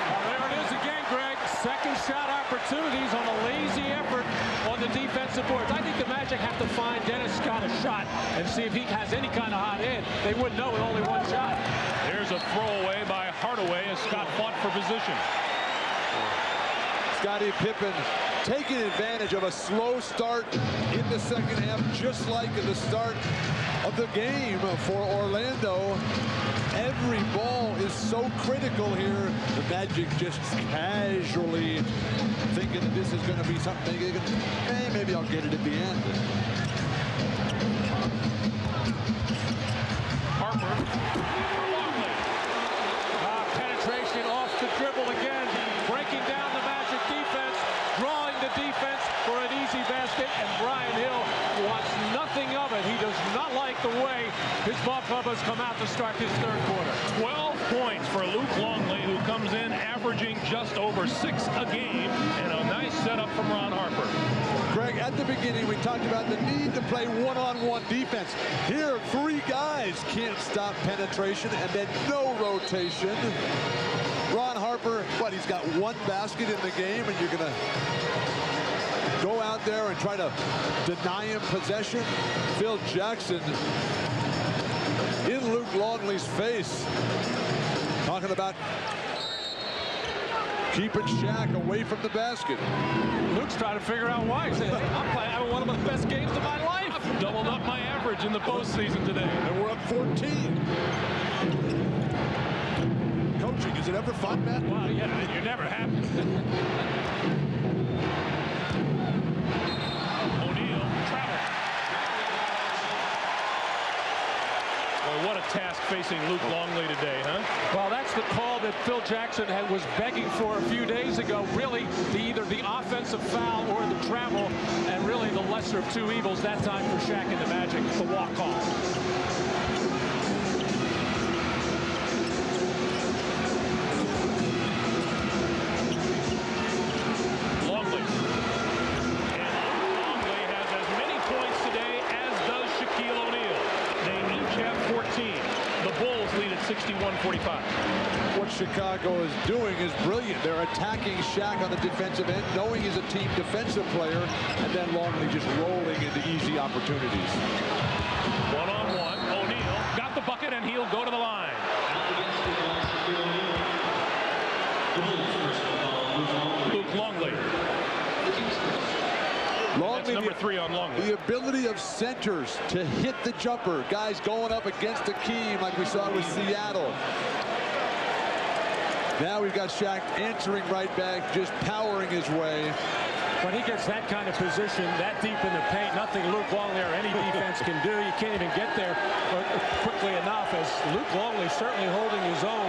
Well, there it is again, Greg. Second shot opportunities on a lazy effort on the defensive boards. I think the Magic have to find Dennis Scott a shot and see if he has any kind of hot end. They wouldn't know with only one shot. There's a throwaway by Hardaway as Scott fought for position. Scottie Pippen taking advantage of a slow start in the second half, just like the start of the game for Orlando. Every ball is so critical here. The Magic just casually thinking that this is going to be something. Hey, maybe I'll get it at the end. Harper. Penetration off the dribble again, breaking down the Magic defense, drawing the defense for an easy basket, and Brian Hill wants nothing of it. He does not like the way his ball club has come out to start this third quarter. 12 points for Luke Longley, who comes in averaging just over 6 a game, and a nice setup from Ron Harper. Greg, at the beginning, we talked about the need to play one-on-one defense. Here, 3 guys can't stop penetration, and then no rotation. Ron Harper, he's got 1 basket in the game, and you're going to go out there and try to deny him possession. Phil Jackson in Luke Longley's face, talking about keeping Shaq away from the basket. Luke's trying to figure out why. He said, I'm having one of the best games of my life. I've doubled up my average in the postseason today. And we're up 14. Coaching, is it ever fun, Matt? Well, yeah, you're never happy. O'Neal, travel. Boy, what a task facing Luke Longley today, huh? Well, that's the call that Phil Jackson was begging for a few days ago. Really, either the offensive foul or the travel, and really the lesser of 2 evils that time for Shaq and the Magic, the walk-off. The Bulls lead at 61-45. What Chicago is doing is brilliant. They're attacking Shaq on the defensive end, knowing he's a team defensive player, and then Longley just rolling into easy opportunities. One-on-one. O'Neal got the bucket, and he'll go to the line. Luke Longley. That's number 3 on Longley. The ability of centers to hit the jumper. Guys going up against Akeem like we saw with Seattle. Now we've got Shaq answering right back, just powering his way. When he gets that kind of position, that deep in the paint, nothing Luke Longley or any defense can do. You can't even get there quickly enough, as Luke Longley certainly holding his own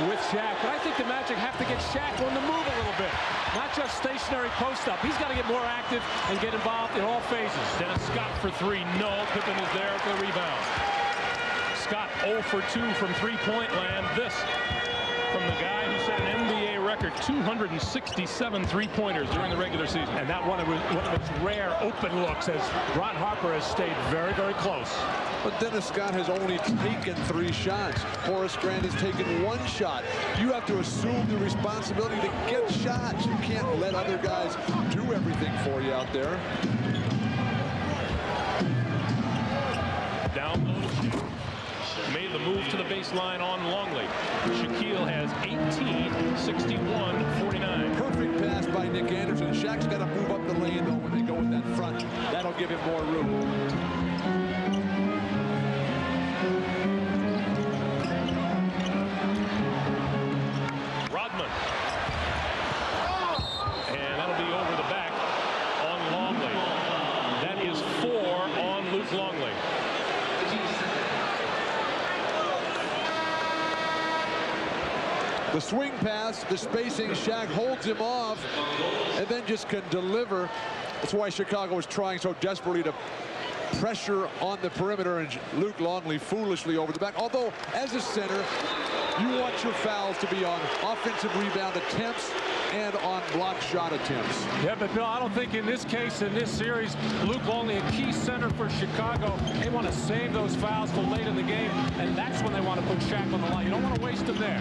with Shaq. But I think the Magic have to get Shaq on the move a little bit, not just stationary post-up. He's got to get more active and get involved in all phases. Dennis Scott for 3. No. Pippen is there for the rebound. Scott 0 for 2 from three-point land. This from the guy who set an NBA record, 267 three-pointers during the regular season. And that one of his rare open looks, as Ron Harper has stayed very, very close. But Dennis Scott has only taken 3 shots. Horace Grant has taken 1 shot. You have to assume the responsibility to get shots. You can't let other guys do everything for you out there. Down low. Made the move to the baseline on Longley. Shaquille has 18, 61, 49. Perfect pass by Nick Anderson. Shaq's got to move up the lane, though, when they go with that front. That'll give him more room. Rodman. And that'll be over the back on Longley. That is 4 on Luke Longley. The swing pass, the spacing, Shaq holds him off and then just can deliver. That's why Chicago was trying so desperately to pressure on the perimeter, and Luke Longley foolishly over the back. Although, as a center, you want your fouls to be on offensive rebound attempts and on block shot attempts. Yeah, but Bill, I don't think in this case, in this series, Luke Longley, a key center for Chicago, they want to save those fouls for late in the game, and that's when they want to put Shaq on the line. You don't want to waste them there.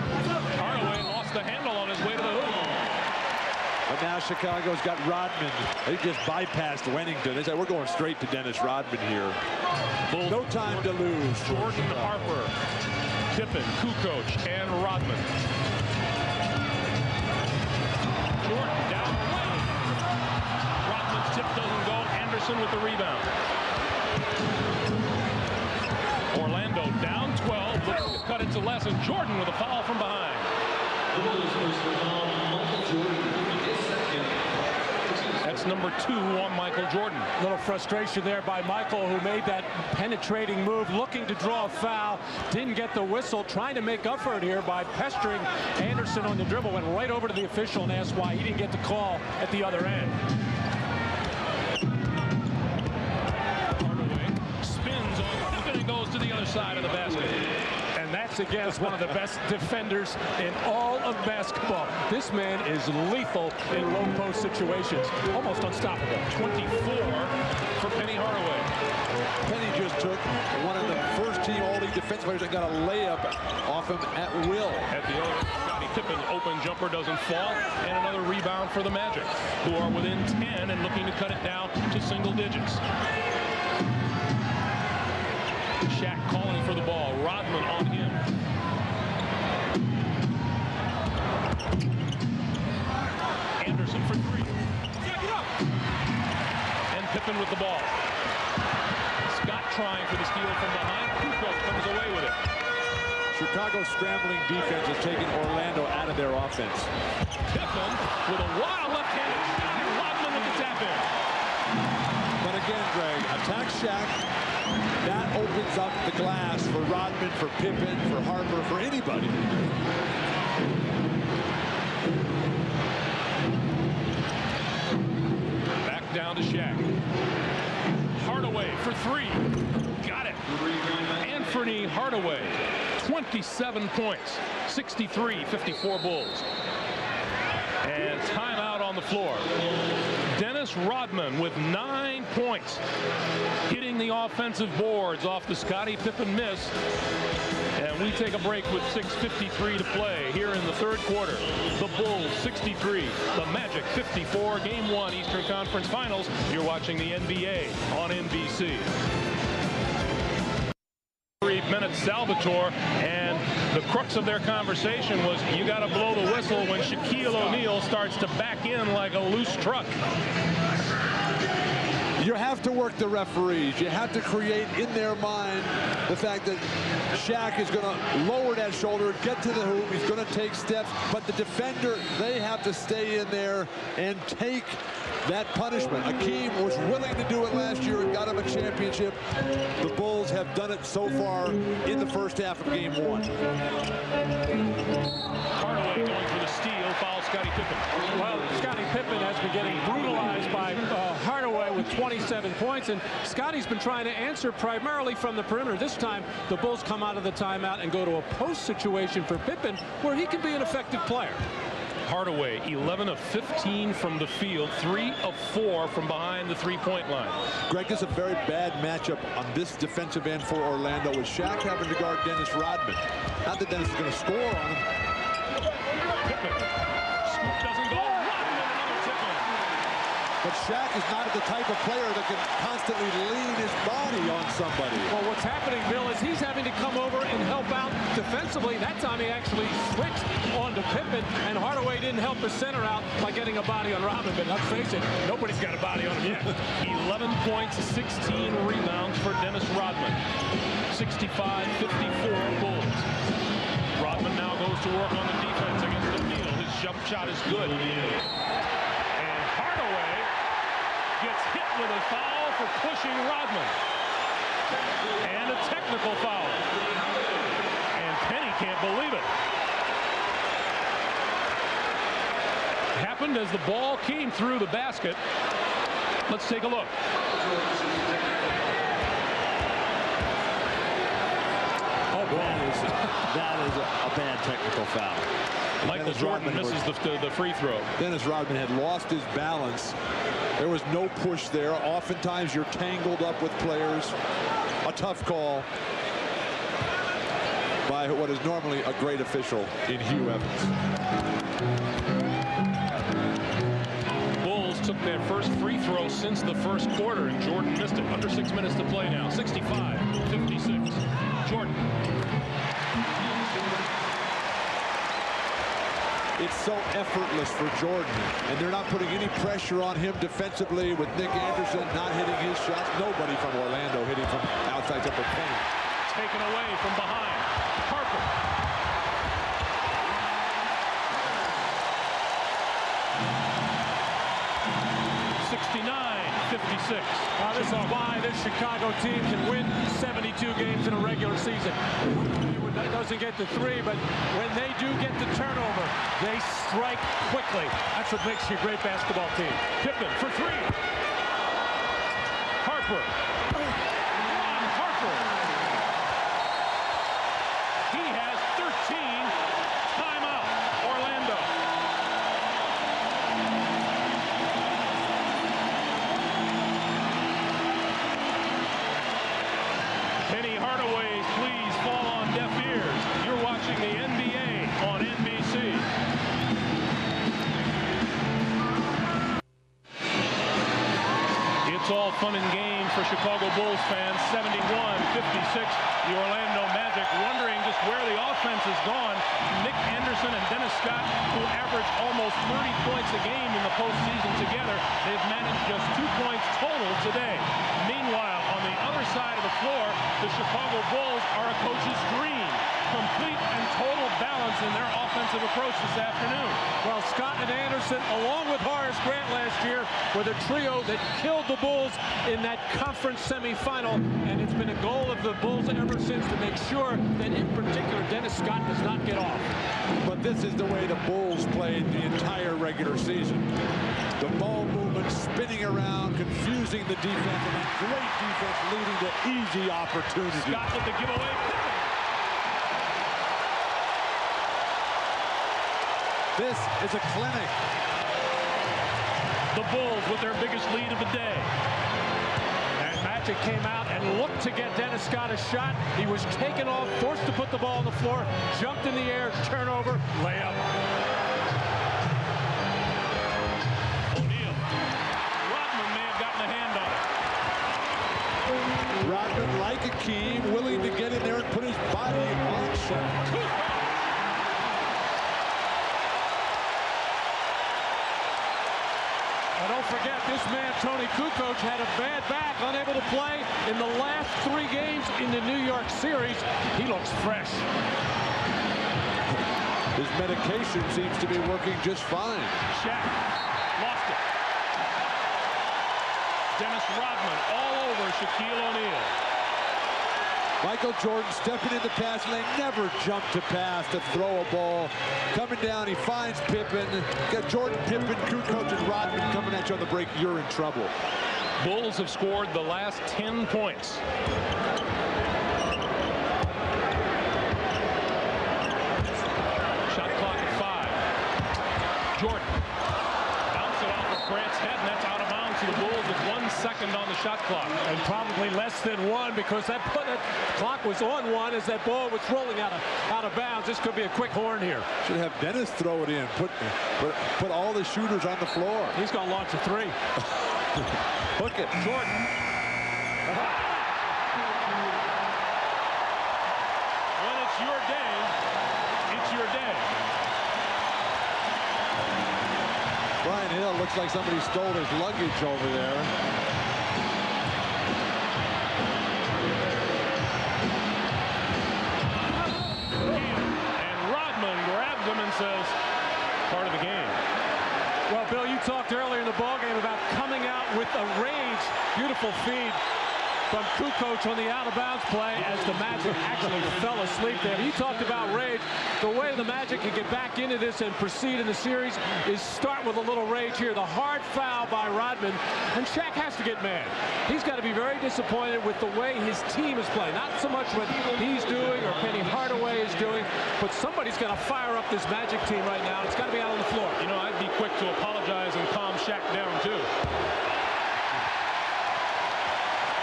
Hardaway lost the handle on his way to the hoop. But now Chicago's got Rodman. They just bypassed Wennington. They said, we're going straight to Dennis Rodman here. Bulls. No time to lose. Jordan, Harper, Pippen, Kukoc, and Rodman. Jordan down the lane. Anderson with the rebound. Orlando down 12, looking to cut it to less, and Jordan with a foul from behind. That's number 2 on Michael Jordan. A little frustration there by Michael, who made that penetrating move, looking to draw a foul. Didn't get the whistle, trying to make up for it here by pestering Anderson on the dribble. Went right over to the official and asked why he didn't get the call at the other end. Hardaway spins on Pippen and goes to the other side of the basket. And that's against one of the best defenders in all of basketball. This man is lethal in low post situations. Almost unstoppable. 24 for Penny Hardaway. Penny just took one of the first-team All-League defensive players and got a layup off him at will. At the other, Scottie Pippen open jumper doesn't fall, and another rebound for the Magic, who are within 10 and looking to cut it down to single digits. Shaq calling for the ball. Rodman on him. Anderson for 3. And Pippen with the ball. Scott trying for the steal from behind. Kukoc comes away with it. Chicago's scrambling defense has taken Orlando out of their offense. Pippen with a wild left-handed shot, and Rodman with the tap in. But again, Greg, attack Shaq. That opens up the glass for Rodman, for Pippen, for Harper, for anybody. Back down to Shaq. Hardaway for 3. Got it. Anthony Hardaway, 27 points, 63-54 Bulls. And timeout on the floor. Dennis Rodman with 9 points, hitting the offensive boards off the Scottie Pippen miss. And we take a break with 6:53 to play here in the third quarter. The Bulls 63, the Magic 54. Game 1 Eastern Conference Finals. You're watching the NBA on NBC. 3 minutes Salvatore, and the crux of their conversation was you got to blow the whistle when Shaquille O'Neal starts to back in like a loose truck. You have to work the referees. You have to create in their mind the fact that Shaq is going to lower that shoulder, get to the hoop. He's going to take steps. But the defender, they have to stay in there and take that punishment. Akeem was willing to do it last year and got him a championship. The Bulls have done it so far in the first half of Game 1. Hardaway going for the steal, fouls Scottie Pippen. Well, Scottie Pippen has been getting brutalized by Hardaway with 27 points, and Scottie's been trying to answer primarily from the perimeter. This time, the Bulls come out of the timeout and go to a post situation for Pippen, where he can be an effective player. Hardaway, 11 of 15 from the field, 3 of 4 from behind the three-point line. Greg, this is a very bad matchup on this defensive end for Orlando, with Shaq having to guard Dennis Rodman. Not that Dennis is going to score on him. Pippen. Scoop doesn't go. Rodman, another tip-in. But Shaq is not the type of player that can constantly lean his body on somebody. Well, what's happening, Bill, is he's having to come over and help out defensively. That time he actually switched onto Pippen, and Hardaway didn't help the center out by getting a body on Rodman. But let's face it, nobody's got a body on him yet. 11 points, 16 rebounds for Dennis Rodman. 65-54 Bulls. Rodman now goes to work on the defense against O'Neal. His jump shot is good. And Hardaway gets hit with a foul for pushing Rodman. And a technical foul. And Penny can't believe it. Happened as the ball came through the basket. Let's take a look. That is a bad technical foul. Michael Jordan misses the free throw. Dennis Rodman had lost his balance. There was no push there. Oftentimes you're tangled up with players. A tough call by what is normally a great official in Hugh Evans. Bulls took their first free throw since the first quarter, and Jordan missed it. Under 6 minutes to play now. 65-56. Jordan. it's so effortless for Jordan. And they're not putting any pressure on him defensively with Nick Anderson not hitting his shots. Nobody from Orlando hitting from outside upper paint. Taken away from behind. Harper. 69-56. Now this is why this Chicago team can win 72 games in a regular season. It doesn't get to 3, but when they do get the turnover, they strike quickly. That's what makes you a great basketball team. Pippen for 3. Harper. Ron Harper. He has 13. Timeout. Orlando. Penny Hardaway's please fall on deaf ears. You're watching the NBA on NBC. It's all fun and games for Chicago Bulls fans. 71-56. The Orlando Magic wondering just where the offense has gone. Nick Anderson and Dennis Scott, who average almost 30 points a game in the postseason together, they've managed just 2 points total today. Meanwhile, on the other side of the floor, the Chicago Bulls are a coach's dream. Complete and total balance in their offensive approach this afternoon. Well, Scott and Anderson, along with Horace Grant last year, were the trio that killed the Bulls in that conference semifinal, and it's been a goal of the Bulls ever since to make sure that, in particular, Dennis Scott does not get off. But this is the way the Bulls played the entire regular season. The ball movement, spinning around, confusing the defense, and great defense leading to easy opportunities. Scott with the giveaway. This is a clinic. The Bulls with their biggest lead of the day. And Magic came out and looked to get Dennis Scott a shot. He was taken off, forced to put the ball on the floor, jumped in the air, turnover, layup. O'Neal. Rodman may have gotten a hand on it. Rodman, like Akeem, willing to get in there and put his body on shot. Don't forget, this man, Tony Kukoc, had a bad back, unable to play in the last 3 games in the New York series. He looks fresh. His medication seems to be working just fine. Shaq lost it. Dennis Rodman all over Shaquille O'Neal. Michael Jordan stepping in the passing lane, never jumped to pass to throw a ball. Coming down, he finds Pippen. Got Jordan, Pippen, Kukoc, and Rodman coming at you on the break. You're in trouble. Bulls have scored the last 10 points. Shot clock at 5. Jordan. Bounce it off of Grant's head, and that's out of bounds to the Bulls with 1 second on the shot clock. And probably less than 1, because that clock was on 1 as that ball was rolling out of bounds. This could be a quick horn here. Should have Dennis throw it in. Put all the shooters on the floor. He's going to launch a 3. Hook it. Jordan. When it's your day, it's your day. Brian Hill looks like somebody stole his luggage over there. And Rodman grabs him and says, part of the game. Well, Bill, you talked earlier in the ballgame about coming out with a rage. Beautiful feed from Kukoc on the out-of-bounds play as the Magic actually fell asleep there. You talked about rage. The way the Magic can get back into this and proceed in the series is start with a little rage here. The hard foul by Rodman, and Shaq has to get mad. He's got to be very disappointed with the way his team is playing. Not so much what he's doing or Penny Hardaway is doing, but somebody's got to fire up this Magic team right now. It's got to be out on the floor. You know, I'd be quick to apologize and calm Shaq down, too.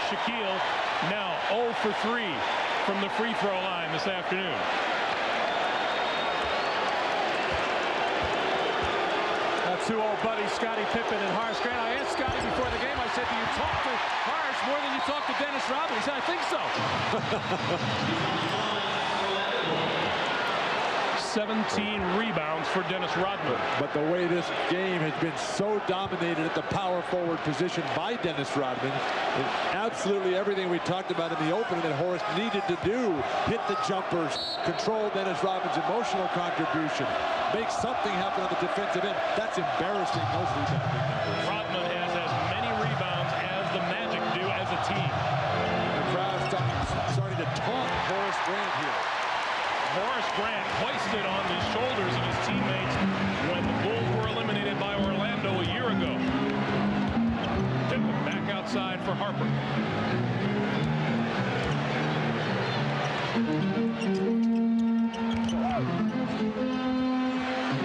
Shaquille now 0 for 3 from the free throw line this afternoon. That's two old buddies, Scottie Pippen and Horace Grant. I asked Scottie before the game, I said, do you talk to Horace more than you talk to Dennis Rodman? He said, I think so. 17 rebounds for Dennis Rodman. But the way this game has been so dominated at the power forward position by Dennis Rodman, and absolutely everything we talked about in the opening that Horace needed to do, hit the jumpers, control Dennis Rodman's emotional contribution, make something happen on the defensive end. That's embarrassing, those rebounding numbers. Rodman has as many rebounds as the Magic do as a team. The crowd starting to taunt Horace Grant here. Horace Grant hoisted on the shoulders of his teammates when the Bulls were eliminated by Orlando a year ago. Pippen back outside for Harper.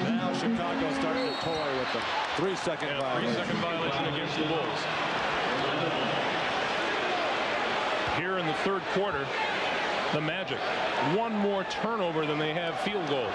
Now Chicago starting to toy with them. 3-second violation. 3-second violation against the Bulls. Here in the third quarter, the Magic, one more turnover than they have field goals.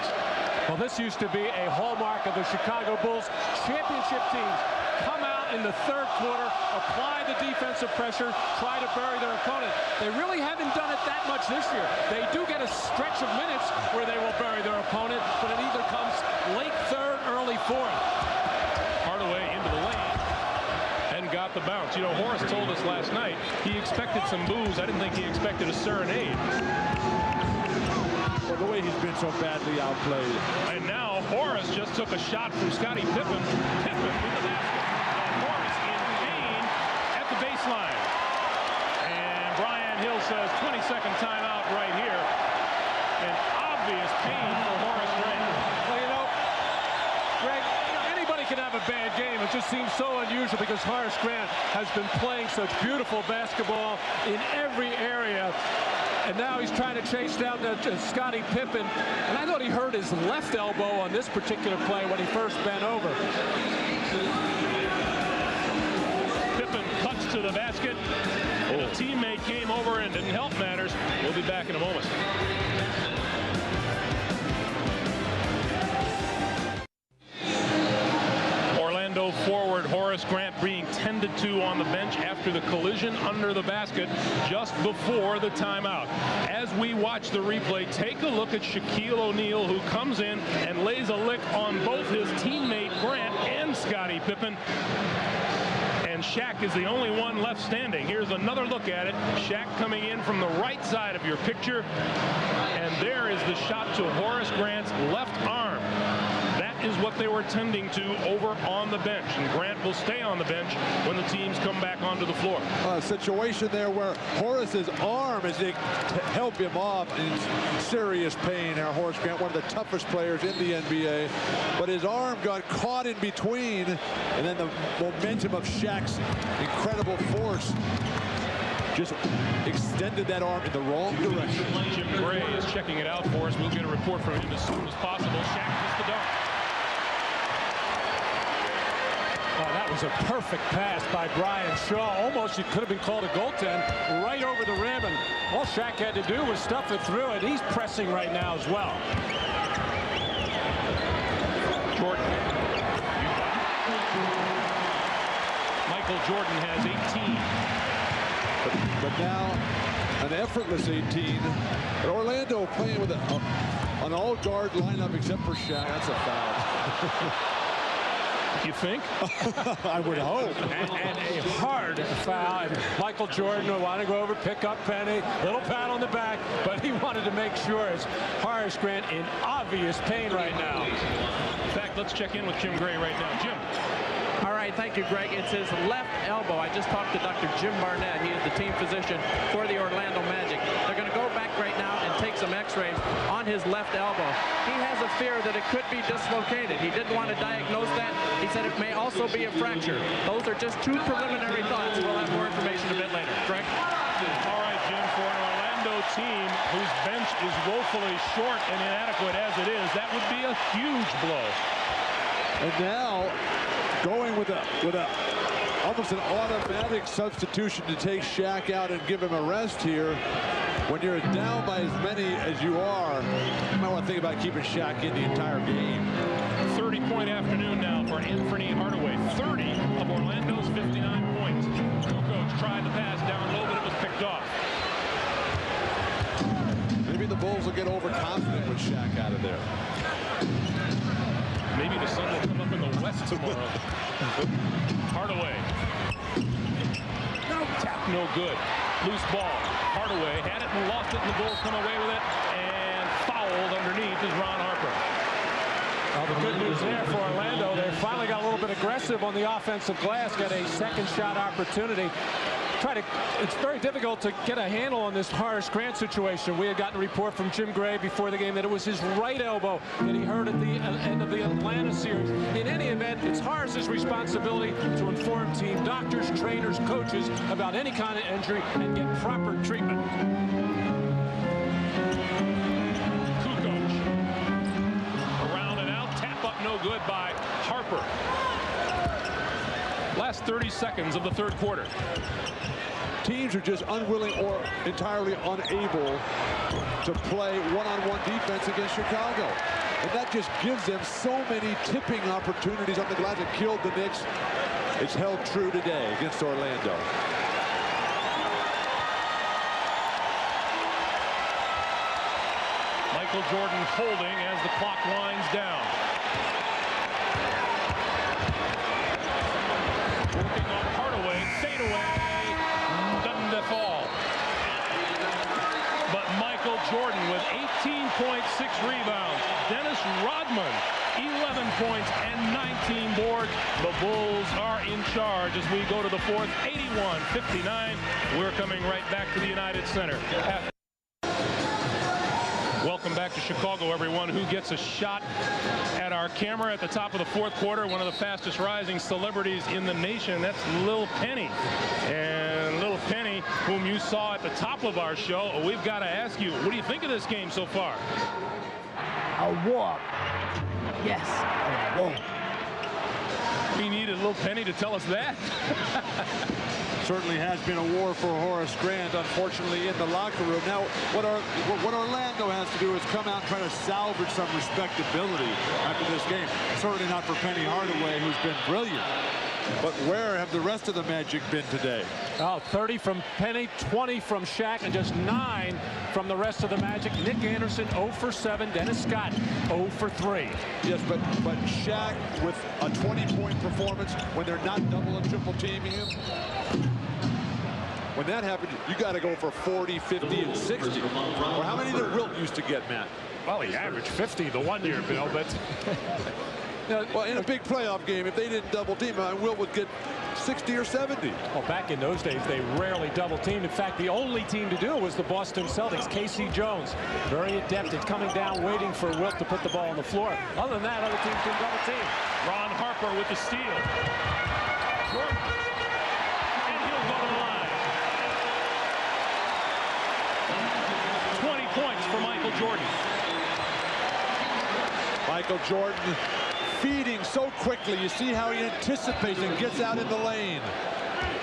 Well, this used to be a hallmark of the Chicago Bulls championship teams. Come out in the third quarter, apply the defensive pressure, try to bury their opponent. They really haven't done it that much this year. They do get a stretch of minutes where they will bury their opponent, but it either comes late third, early fourth. Hardaway into the lane and got the bounce. You know, Horace told us last night he expected some boos. I didn't think he expected a serenade. Well, the way he's been so badly outplayed. And now Horace just took a shot from Scottie Pippen. Pippen with the basket. Horace in pain at the baseline. And Brian Hill says 20-second timeout right here. And obvious pain for Horace Grant. Well, you know, Greg, anybody can have a bad game. It just seems so unusual because Horace Grant has been playing such beautiful basketball in every area. And now he's trying to chase down Scottie Pippen. And I thought he hurt his left elbow on this particular play when he first bent over. Pippen cuts to the basket. And a teammate came over and didn't help matters. We'll be back in a moment. Orlando forward Horace Grant being tended to on the bench after the collision under the basket just before the timeout. As we watch the replay, take a look at Shaquille O'Neal, who comes in and lays a lick on both his teammate Grant and Scottie Pippen. And Shaq is the only one left standing. Here's another look at it. Shaq coming in from the right side of your picture. And there is the shot to Horace Grant's left arm. That is what they were tending to over on the bench. And Grant will stay on the bench when the teams come back onto the floor. A situation there where Horace's arm, as they help him off, in serious pain. Now Horace Grant, one of the toughest players in the NBA, but his arm got caught in between, and then the momentum of Shaq's incredible force just extended that arm in the wrong direction. Jim Gray is checking it out for us. We'll get a report from him as soon as possible. Shaq gets the dunk. Oh, that was a perfect pass by Brian Shaw. Almost it could have been called a goaltend right over the rim, and all Shaq had to do was stuff it through, and he's pressing right now as well. Jordan. Michael Jordan has 18. But now an effortless 18. But Orlando playing with an all-guard lineup except for Shaq. That's a foul. You think? I would hope. And a hard foul. And Michael Jordan wanted to go over, pick up Penny, little pat on the back, but he wanted to make sure it's Horace Grant in obvious pain right now. In fact, let's check in with Jim Gray right now. Jim. All right, thank you, Greg. It's his left elbow. I just talked to Dr. Jim Barnett. He is the team physician for the Orlando Magic. They're going to go back right now and take some x-rays on his left elbow. He has a fear that it could be dislocated. He didn't want to diagnose that. He said it may also be a fracture. Those are just two preliminary thoughts. We'll have more information a bit later. Greg? All right, Jim, for an Orlando team whose bench is woefully short and inadequate as it is, that would be a huge blow. And now going with almost an automatic substitution to take Shaq out and give him a rest here. When you're down by as many as you are, you might want to think about keeping Shaq in the entire game. 30-point afternoon now for Anthony Hardaway. 30 of Orlando's 59 points. Kukoc tried the pass down low, but it was picked off. Maybe the Bulls will get overconfident with Shaq out of there. Maybe the sun will come up in the west tomorrow. Hardaway. Tap no good. Loose ball. Hardaway had it and lost it, and the Bulls come away with it. And fouled underneath is Ron Harper. Well, the good news there for Orlando, they finally got a little bit aggressive on the offensive glass, got a second shot opportunity. It's very difficult to get a handle on this Horace Grant situation. We had gotten a report from Jim Gray before the game that it was his right elbow that he hurt at the end of the Atlanta series. In any event, it's Horace's responsibility to inform team doctors, trainers, coaches about any kind of injury and get proper treatment. Kukoc. Around and out, tap up no good by Harper. Last 30 seconds of the third quarter. Teams are just unwilling or entirely unable to play one-on-one defense against Chicago. And that just gives them so many tipping opportunities on the glass that killed the Knicks. It's held true today against Orlando. Michael Jordan holding as the clock winds down. Working on Hardaway, fade away. Fall. But Michael Jordan with 18.6 rebounds. Dennis Rodman 11 points and 19 boards. The Bulls are in charge as we go to the fourth. 81-59. We're coming right back to the United Center. Welcome back to Chicago, everyone. Who gets a shot at our camera at the top of the fourth quarter? One of the fastest rising celebrities in the nation. That's Lil Penny. And Lil Penny, whom you saw at the top of our show, we've got to ask you, what do you think of this game so far? A walk. Yes. A walk. We needed Lil Penny to tell us that. Certainly has been a war for Horace Grant, unfortunately, in the locker room. Now, what Orlando has to do is come out and try to salvage some respectability after this game. Certainly not for Penny Hardaway, who's been brilliant. But where have the rest of the Magic been today? Oh, 30 from Penny, 20 from Shaq, and just 9 from the rest of the Magic. Nick Anderson 0 for 7. Dennis Scott 0 for 3. Yes, but Shaq with a 20-point performance when they're not double and triple teaming him. When that happens, you got to go for 40, 50, and 60. Or how many did Wilt used to get, Matt? Well, he averaged 50 the one year, Bill, but... Well, in a big playoff game, if they didn't double team, Wilt would get 60 or 70. Well, back in those days, they rarely double teamed. In fact, the only team to do it was the Boston Celtics. Casey Jones, very adept at coming down, waiting for Wilt to put the ball on the floor. Other than that, other teams didn't double team. Ron Harper with the steal. Jordan. And he'll go to the line. 20 points for Michael Jordan. Michael Jordan feeding so quickly. You see how he anticipates and gets out in the lane.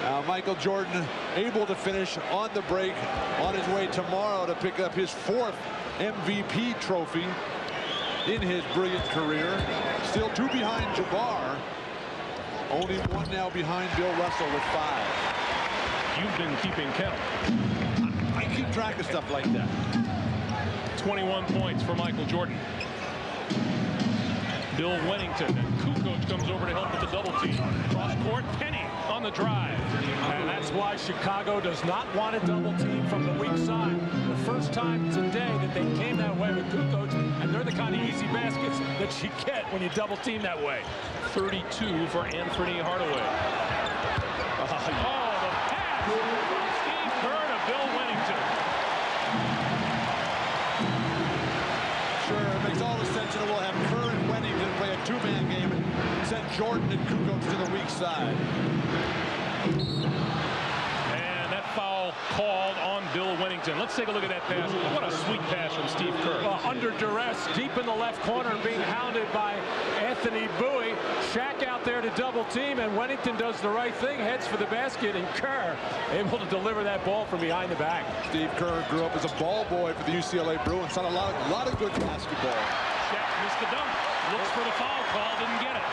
Now Michael Jordan able to finish on the break, on his way tomorrow to pick up his 4th MVP trophy in his brilliant career. Still 2 behind Jabbar. Only 1 now behind Bill Russell with 5. You've been keeping count. I keep track of stuff like that. 21 points for Michael Jordan. Bill Wennington, and Kukoc comes over to help with the double team. Cross court, Penny on the drive. And that's why Chicago does not want to double team from the weak side. The first time today that they came that way with Kukoc, and they're the kind of easy baskets that you get when you double team that way. 32 for Anthony Hardaway. Oh, the pass from Steve Kerr to Bill Wennington. Sure, it makes all the sense in the world. Have Kerr and Wennington play a 2-man game and send Jordan and Kukoc to the weak side. And that foul called on Bill Wennington. Let's take a look at that pass. What a sweet pass from Steve Kerr. Well, under duress, deep in the left corner, and being hounded by Anthony Bowie. Shaq out there to double team, and Wennington does the right thing, heads for the basket, and Kerr able to deliver that ball from behind the back. Steve Kerr grew up as a ball boy for the UCLA Bruins. Saw a lot of good basketball. Shaq missed the dunk. Looks for the foul call, didn't get it.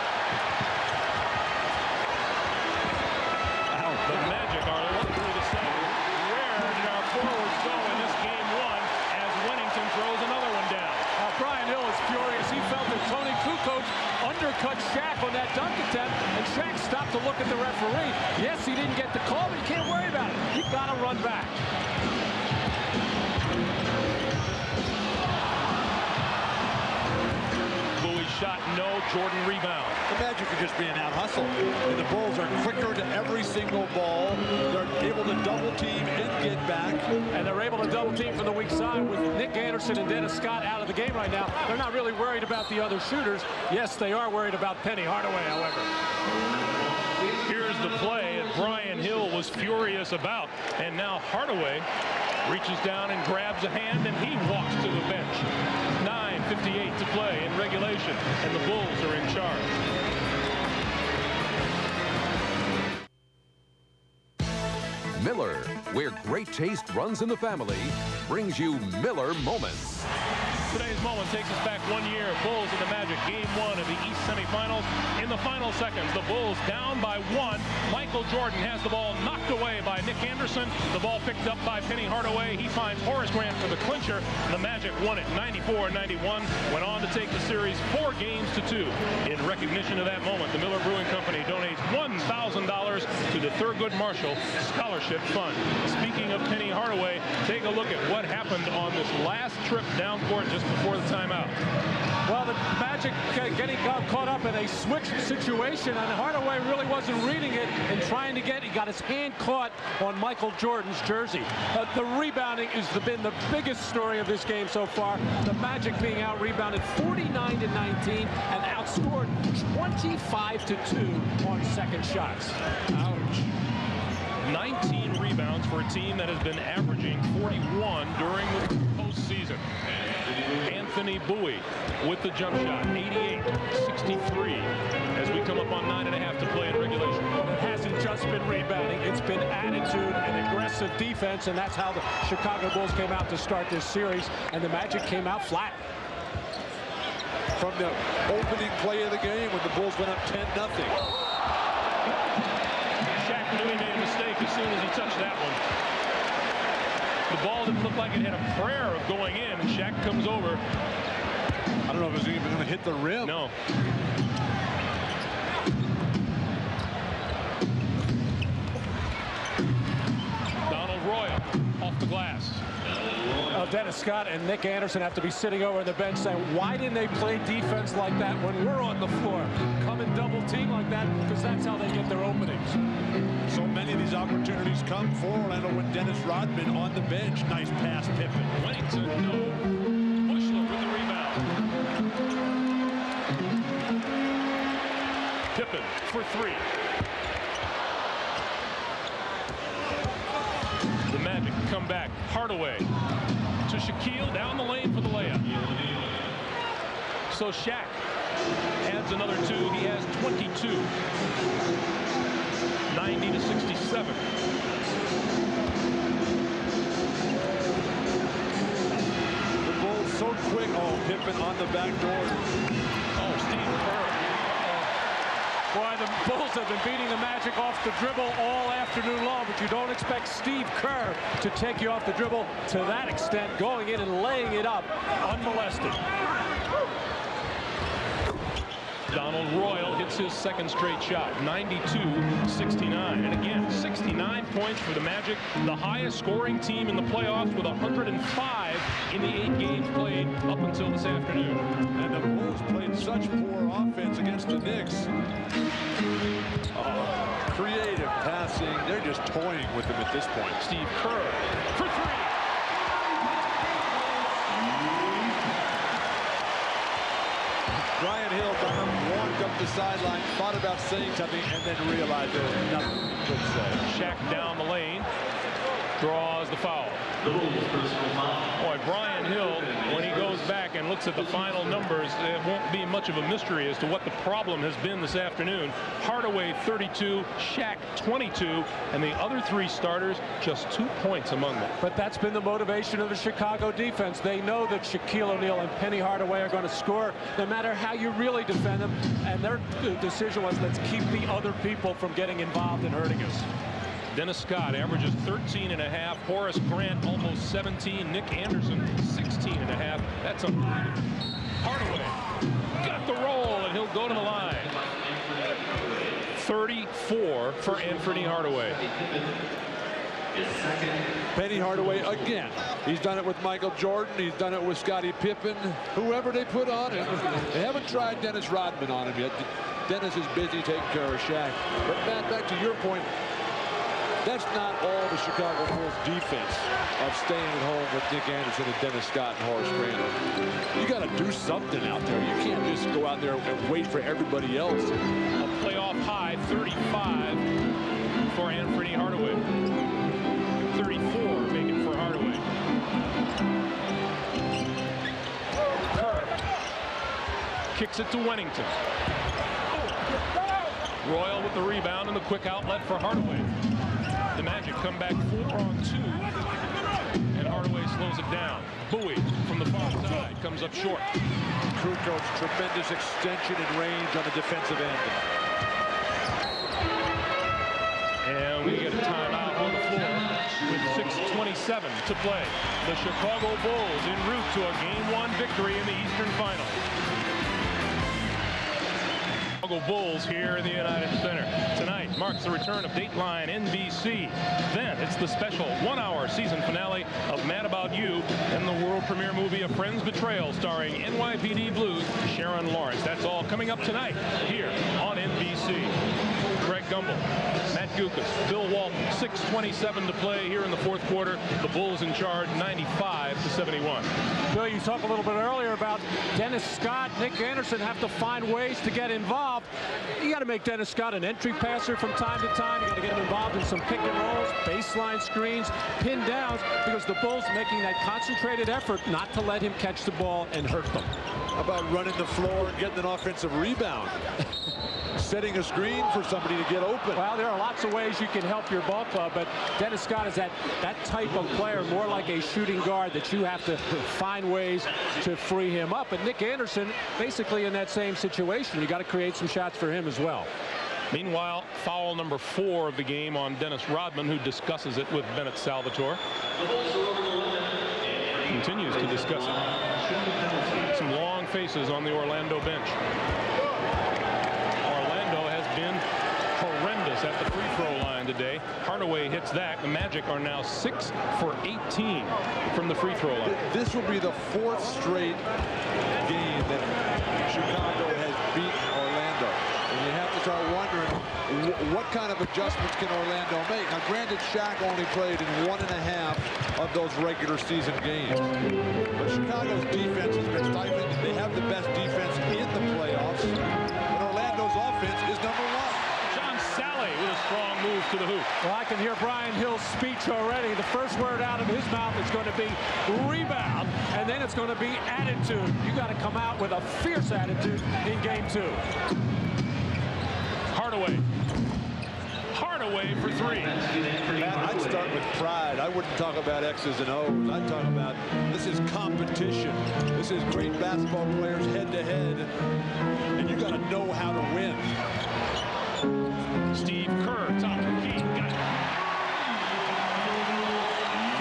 The Magic are likely to say, where did our forwards go in this game 1 as Wennington throws another one down? Brian Hill is furious. He felt that Tony Kukoc referee. Yes, he didn't get the call, but you can't worry about it. You got to run back. Shot, no. Jordan rebound. The Magic are just being out-hustled. And the Bulls are quicker to every single ball. They're able to double-team and get back. And they're able to double-team from the weak side with Nick Anderson and Dennis Scott out of the game right now. They're not really worried about the other shooters. Yes, they are worried about Penny Hardaway, however. Here's the play that Brian Hill was furious about. And now Hardaway reaches down and grabs a hand, and he walks to the bench. 9:58 to play in regulation, and the Bulls are in charge. Miller, where great taste runs in the family, brings you Miller Moments. Today's moment takes us back 1 year. Bulls and the Magic, game 1 of the East semifinals. In the final seconds, the Bulls down by 1. Michael Jordan has the ball knocked away by Nick Anderson. The ball picked up by Penny Hardaway. He finds Horace Grant for the clincher. The Magic won it 94-91. Went on to take the series 4-2. In recognition of that moment, the Miller Brewing Company donates $1,000 to the Thurgood Marshall Scholarship Fund. Speaking of Penny Hardaway, take a look at what happened on this last trip down court just before the timeout. Well, the Magic getting caught up in a switch situation, and Hardaway really wasn't reading it and trying to he got his hand caught on Michael Jordan's jersey. The rebounding has been the biggest story of this game so far. The Magic being out-rebounded 49-19 and outscored 25-2 on second shots. Ouch. 19 rebounds for a team that has been averaging 41 during the postseason. Anthony Bowie with the jump shot, 88-63, as we come up on 9.5 to play in regulation. It hasn't just been rebounding, it's been attitude and aggressive defense, and that's how the Chicago Bulls came out to start this series, and the Magic came out flat. From the opening play of the game when the Bulls went up 10-0. Shaq knew he made a mistake as soon as he touched that one. The ball didn't look like it had a prayer of going in, and Shaq comes over. I don't know if it was even going to hit the rim. No. Donald Royal off the glass. Dennis Scott and Nick Anderson have to be sitting over the bench saying, why didn't they play defense like that when we're on the floor? Come and double team like that, because that's how they get their openings. So many of these opportunities come for Orlando with Dennis Rodman on the bench. Nice pass, Pippen. Whittington, no. Bushler with the rebound. Pippen for 3. The Magic come back. Hardaway to Shaquille down the lane for the layup. So Shaq adds another 2. He has 22. 90-67. The Bulls so quick. Oh, Pippen on the back door. Oh, Steve Kerr. Boy, the Bulls have been beating the Magic off the dribble all afternoon long, but you don't expect Steve Kerr to take you off the dribble to that extent, going in and laying it up unmolested. Donald Royal hits his second straight shot, 92-69. And again, 69 points for the Magic, the highest scoring team in the playoffs with 105 in the 8 games played up until this afternoon. And the Bulls played such poor offense against the Knicks. Creative passing. They're just toying with them at this point. Steve Kerr for 3. Brian Hill walked up the sideline, thought about saying something, and then realized there was nothing he could say. Shaq down the lane, draws the foul. Boy, Brian Hill, when he goes back and looks at the final numbers, it won't be much of a mystery as to what the problem has been this afternoon. Hardaway 32, Shaq 22, and the other 3 starters just 2 points among them. But that's been the motivation of the Chicago defense. They know that Shaquille O'Neal and Penny Hardaway are going to score no matter how you really defend them, and their decision was, let's keep the other people from getting involved and hurting us. Dennis Scott averages 13.5. Horace Grant almost 17. Nick Anderson 16.5. That's unbelievable. Hardaway got the roll, and he'll go to the line. 34 for Anthony Hardaway. Penny Hardaway again. He's done it with Michael Jordan. He's done it with Scottie Pippen. Whoever they put on him. They haven't tried Dennis Rodman on him yet. Dennis is busy taking care of Shaq. But Matt, back to your point, that's not all the Chicago Bulls defense of staying at home with Nick Anderson and Dennis Scott and Horace Grant. You got to do something out there. You can't just go out there and wait for everybody else. A playoff high 35 for Anthony Hardaway. 34 making for Hardaway. Kerr kicks it to Wennington. Royal with the rebound and the quick outlet for Hardaway. The Magic come back 4-on-2, and Hardaway slows it down. Bowie from the far side comes up short. Kukoc, tremendous extension and range on the defensive end. And we get a timeout on the floor with 6:27 to play. The Chicago Bulls en route to a Game 1 victory in the Eastern Final. Chicago Bulls here in the United Center. Tonight marks the return of Dateline NBC. Then it's the special 1-hour season finale of Mad About You and the world premiere movie A Friend's Betrayal starring NYPD Blues Sharon Lawrence. That's all coming up tonight here on NBC. Greg Gumbel, Matt Guokas, Bill Walton, 6:27 to play here in the fourth quarter. The Bulls in charge 95-71. Bill, you talked a little bit earlier about Dennis Scott, Nick Anderson have to find ways to get involved. You got to make Dennis Scott an entry passer from time to time. You got to get him involved in some pick and rolls, baseline screens, pin downs, because the Bulls making that concentrated effort not to let him catch the ball and hurt them. How about running the floor and getting an offensive rebound? Setting a screen for somebody to get open. Well, there are lots of ways you can help your ball club, but Dennis Scott is that type of player, more like a shooting guard that you have to find ways to free him up. And Nick Anderson, basically in that same situation. You got to create some shots for him as well. Meanwhile, foul number 4 of the game on Dennis Rodman, who discusses it with Bennett Salvatore. Continues to discuss it. Some long faces on the Orlando bench. Orlando has been horrendous at the free throw line today. Hardaway hits that. The Magic are now 6 for 18 from the free throw line. This will be the 4th straight game that Chicago has beaten Orlando. And you have to start wondering what kind of adjustments can Orlando make. Now, granted, Shaq only played in 1.5 of those regular season games. But Chicago's defense has been stifling. They have the best defense in the playoffs. But Orlando's offense is number 1. John Sally with a strong move to the hoop. Well, I can hear Brian Hill's speech already. The first word out of his mouth is going to be rebound, and then it's going to be attitude. You got to come out with a fierce attitude in game 2. Hardaway for 3. Matt, I'd start with pride. I wouldn't talk about X's and O's. I'd talk about this is competition. This is great basketball players head-to-head, and you got to know how to win. Steve Kerr, top of the key. Got it.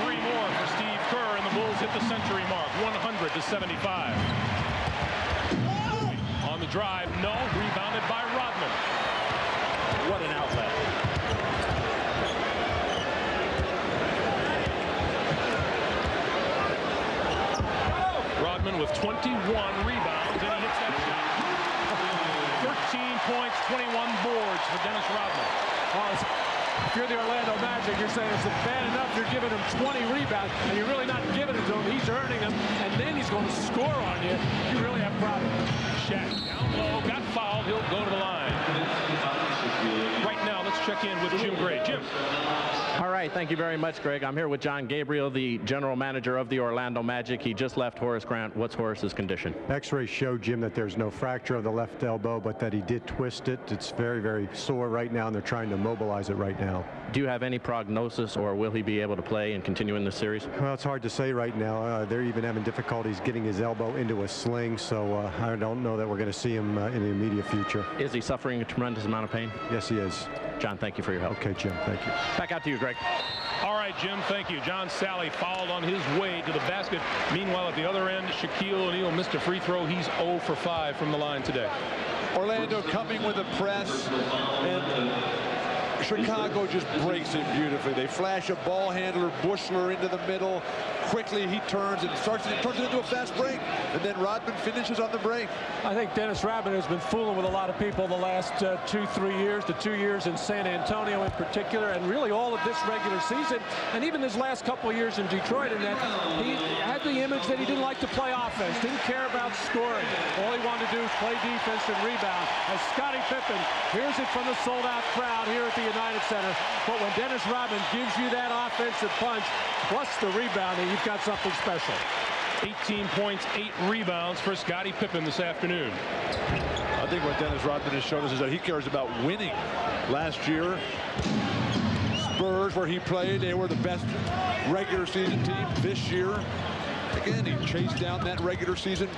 3 more for Steve Kerr, and the Bulls hit the century mark, 100-75. On the drive, no. Rebounded by Rodman. What an outlet. Rodman with 21 rebounds, and he hits that shot. 13 points, 21 boards for Dennis Rodman. If you're the Orlando Magic, you're saying it's bad enough you're giving him 20 rebounds, and you're really not giving it to him. He's earning them, and then he's going to score on you. You really have problems. Shaq down low, got fouled. He'll go to the line. Right now, let's check in with Jim Gray. Jim. All right, thank you very much, Greg. I'm here with John Gabriel, the general manager of the Orlando Magic. He just left Horace Grant. What's Horace's condition? X-rays show, Jim, that there's no fracture of the left elbow, but that he did twist it. It's very, very sore right now, and they're trying to mobilize it right now. Do you have any prognosis, or will he be able to play and continue in the series? Well, it's hard to say right now. They're even having difficulties getting his elbow into a sling, so I don't know that we're going to see him in the immediate future. Is he suffering a tremendous amount of pain? Yes, he is. John, thank you for your help. Okay, Jim, thank you. Back out to you, Greg. All right, Jim, thank you. John Sally fouled on his way to the basket. Meanwhile, at the other end, Shaquille O'Neal missed a free throw. He's 0 for 5 from the line today. Orlando coming with a press, and Chicago just breaks it beautifully. They flash a ball handler, Bushler, into the middle. Quickly he turns and turns it into a fast break, and then Rodman finishes on the break. I think Dennis Rodman has been fooling with a lot of people the last 2-3 years, the 2 years in San Antonio in particular, and really all of this regular season, and even his last couple of years in Detroit, in that he had the image that he didn't like to play offense, didn't care about scoring. All he wanted to do is play defense and rebound. As Scottie Pippen hears it from the sold-out crowd here at the United Center, but when Dennis Rodman gives you that offensive punch, plus the rebounding, you've got something special. 18 points, 8 rebounds for Scottie Pippen this afternoon. I think what Dennis Rodman has shown us is that he cares about winning. Last year, Spurs, where he played, they were the best regular season team. This year, again, he chased down that regular season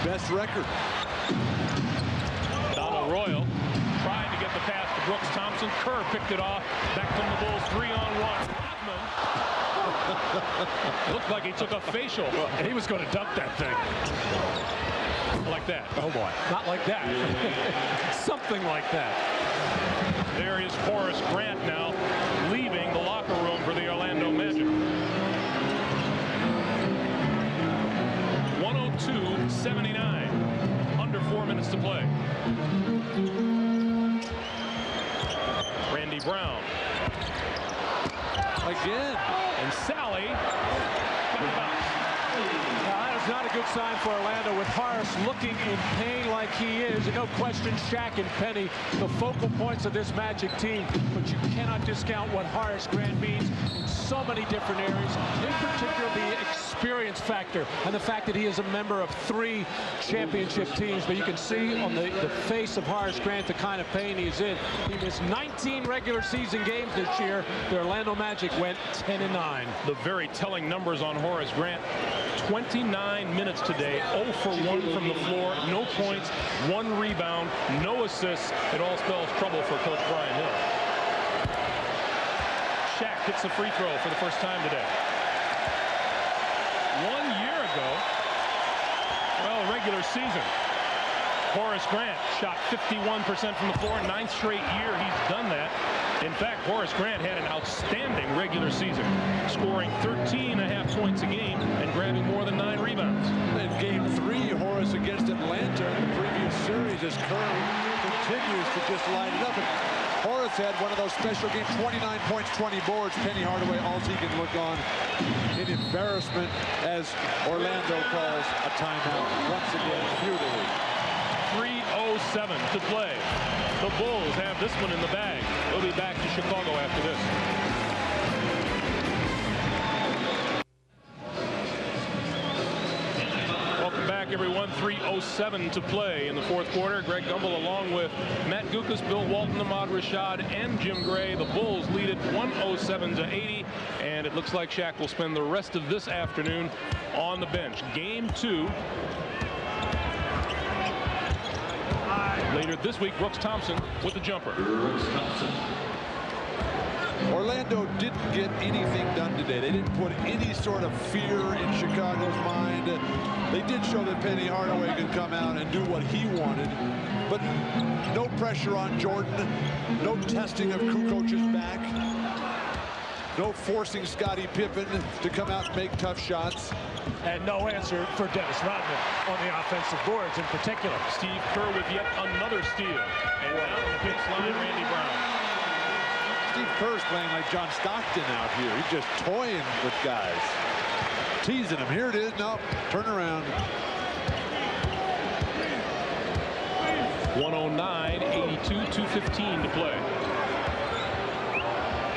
best record. Donald Royal tried to get the pass to Brooks Thompson. Kerr picked it off. Back from the Bulls, 3-on-1. Looked like he took a facial. He was going to dunk that thing. Like that. Oh, boy. Not like that. Something like that. There is Horace Grant now leaving the locker room for the Orlando Magic. 102-79. Under 4 minutes to play. Randy Brown. Again. And Sally. That is not a good sign for Orlando, with Horace looking in pain like he is. And no question, Shaq and Penny, the focal points of this Magic team. But you cannot discount what Horace Grant means in so many different areas, in particular the experience factor and the fact that he is a member of 3 championship teams. But you can see on the face of Horace Grant the kind of pain he's in. He missed 19 regular season games this year. The Orlando Magic went 10-9. The very telling numbers on Horace Grant. 29 minutes today, 0 for 1 from the floor, no points, 1 rebound, no assists. It all spells trouble for Coach Brian Hill. Shaq hits a free throw for the first time today. 1 year ago, well, regular season, Horace Grant shot 51% from the floor. 9th straight year he's done that. In fact, Horace Grant had an outstanding regular season, scoring 13.5 points a game and grabbing more than 9 rebounds. In Game 3, Horace against Atlanta in the previous series, as Kerr continues to just line it up. And Horace had one of those special games, 29 points, 20 boards. Penny Hardaway, all he can look on in embarrassment as Orlando calls a timeout once again futilely. 3:07 to play. The Bulls have this one in the bag. They'll be back to Chicago after this. Welcome back, everyone. 3:07 to play in the 4th quarter. Greg Gumbel along with Matt Guokas, Bill Walton, Ahmad Rashad, and Jim Gray. The Bulls lead it 107-80, and it looks like Shaq will spend the rest of this afternoon on the bench. Game 2. Later this week, Brooks Thompson with the jumper. Orlando didn't get anything done today. They didn't put any sort of fear in Chicago's mind. They did show that Penny Hardaway could come out and do what he wanted, but no pressure on Jordan, no testing of Kukoc's back, no forcing Scottie Pippen to come out and make tough shots. And no answer for Dennis Rodman on the offensive boards in particular. Steve Kerr with yet another steal. And down the pitch line, Randy Brown. Steve Kerr's playing like John Stockton out here. He's just toying with guys. Teasing him. Here it is. No, turn around. 109-82, 2:15 to play.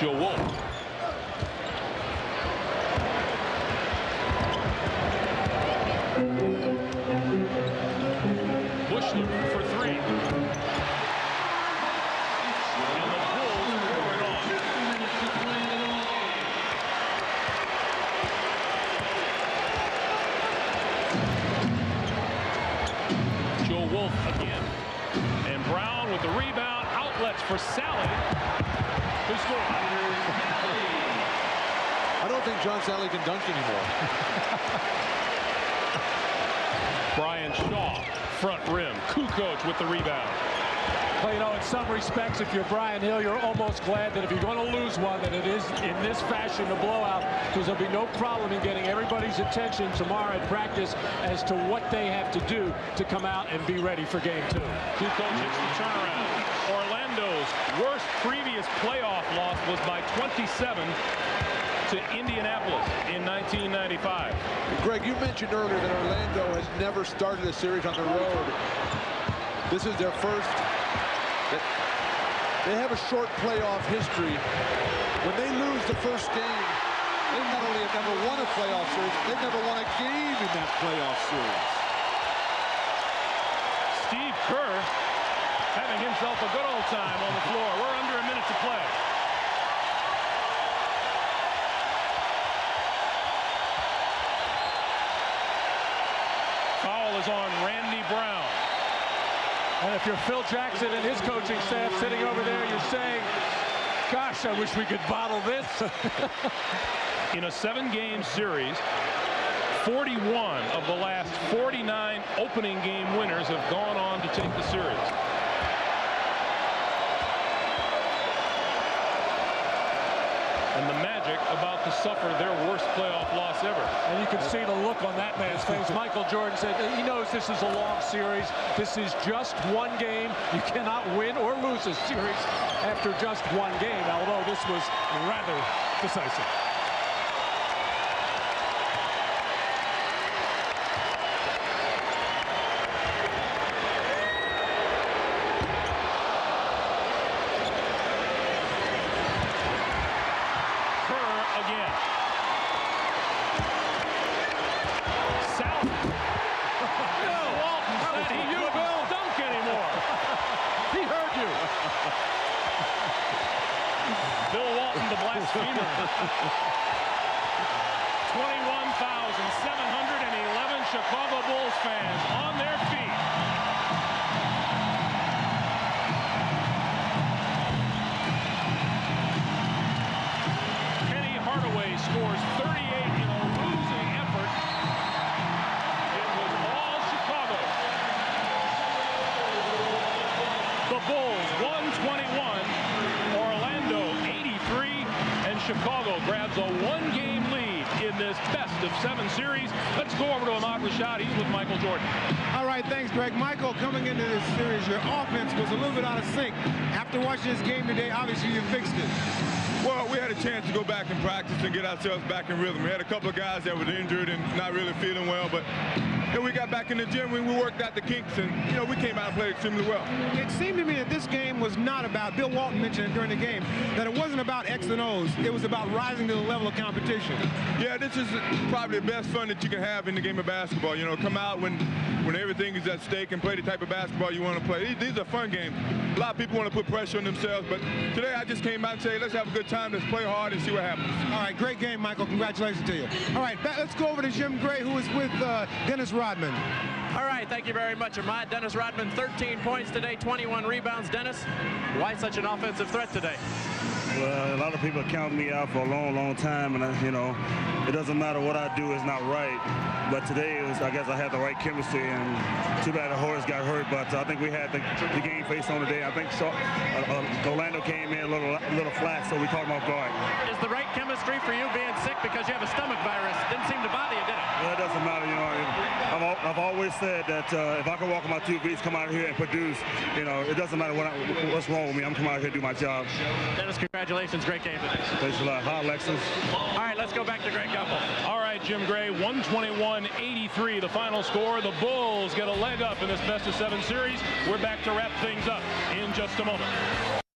Joe Wolf. Bushler for 3. And the Bulls pour it on. Joe Wolf again. And Brown with the rebound. Outlets for Sally, who scored. I don't think John Sally can dunk anymore. Brian Shaw front rim. Kukoc with the rebound. Well, you know, in some respects, if you're Brian Hill, you're almost glad that if you're going to lose one, that it is in this fashion a blowout, because there'll be no problem in getting everybody's attention tomorrow at practice as to what they have to do to come out and be ready for game 2. Kukoc hits the turnaround. Orlando's worst previous playoff loss was by 27 to Indianapolis in 1995. Greg, you mentioned earlier that Orlando has never started a series on the road. This is their first. They have a short playoff history. When they lose the first game, they not only have never won a playoff series, they've never won a game in that playoff series. Steve Kerr having himself a good old time on the floor. We're under a minute to play. Foul is on Randy Brown. And if you're Phil Jackson and his coaching staff sitting over there, you're saying, gosh, I wish we could bottle this. In a 7-game series, 41 of the last 49 opening game winners have gone on to take the series. And the Magic about to suffer their worst playoff loss ever. And you can see the look on that man's face. Michael Jordan said that he knows this is a long series. This is just one game. You cannot win or lose a series after just one game, although this was rather decisive. Bill Walton, the blasphemer. 21,711 Chicago Bulls fans on their feet. Penny Hardaway scores 38 in a losing effort. It was all Chicago. The Bulls 121. Chicago grabs a 1-game lead in this best-of-7 series. Let's go over to Ahmad Rashad. He's with Michael Jordan. All right, thanks, Greg. Michael, coming into this series, your offense was a little bit out of sync. After watching this game today, obviously you fixed it. Well, we had a chance to go back and practice and get ourselves back in rhythm. We had a couple of guys that were injured and not really feeling well, but then we got back in the gym when we worked out the kinks, and, you know, we came out and played extremely well. It seemed to me that this game was not about, Bill Walton mentioned it during the game, that it wasn't about X and O's. It was about rising to the level of competition. Yeah, this is probably the best fun that you can have in the game of basketball. You know, come out when everything is at stake and play the type of basketball you want to play. These are fun games. A lot of people want to put pressure on themselves, but today I just came out and say, let's have a good time, let's play hard and see what happens. All right, great game, Michael. Congratulations to you. All right, let's go over to Jim Gray, who is with Dennis Rodman. All right, thank you very much, Ahmad. Dennis Rodman, 13 points today, 21 rebounds. Dennis, why such an offensive threat today? Well, a lot of people count me out for a long, long time, and you know, it doesn't matter what I do, it's not right. But today, I guess I had the right chemistry, and too bad Horace got hurt. But I think we had the game face on today. I think so. Orlando came in a little flat, so we caught him off guard. Is the right chemistry for you being sick because you have a stomach virus? Didn't seem to bother you, did it? Well, it doesn't matter, you know. I've always said that if I can walk on my 2 feet, come out here and produce, you know, it doesn't matter what's wrong with me. I'm coming out here to do my job. Dennis, congratulations. Great game today. Thanks a lot. Hi, Alexis. All right, let's go back to Greg Gumbel. All right, Jim Gray, 121-83, the final score. The Bulls get a leg up in this best-of-7 series. We're back to wrap things up in just a moment.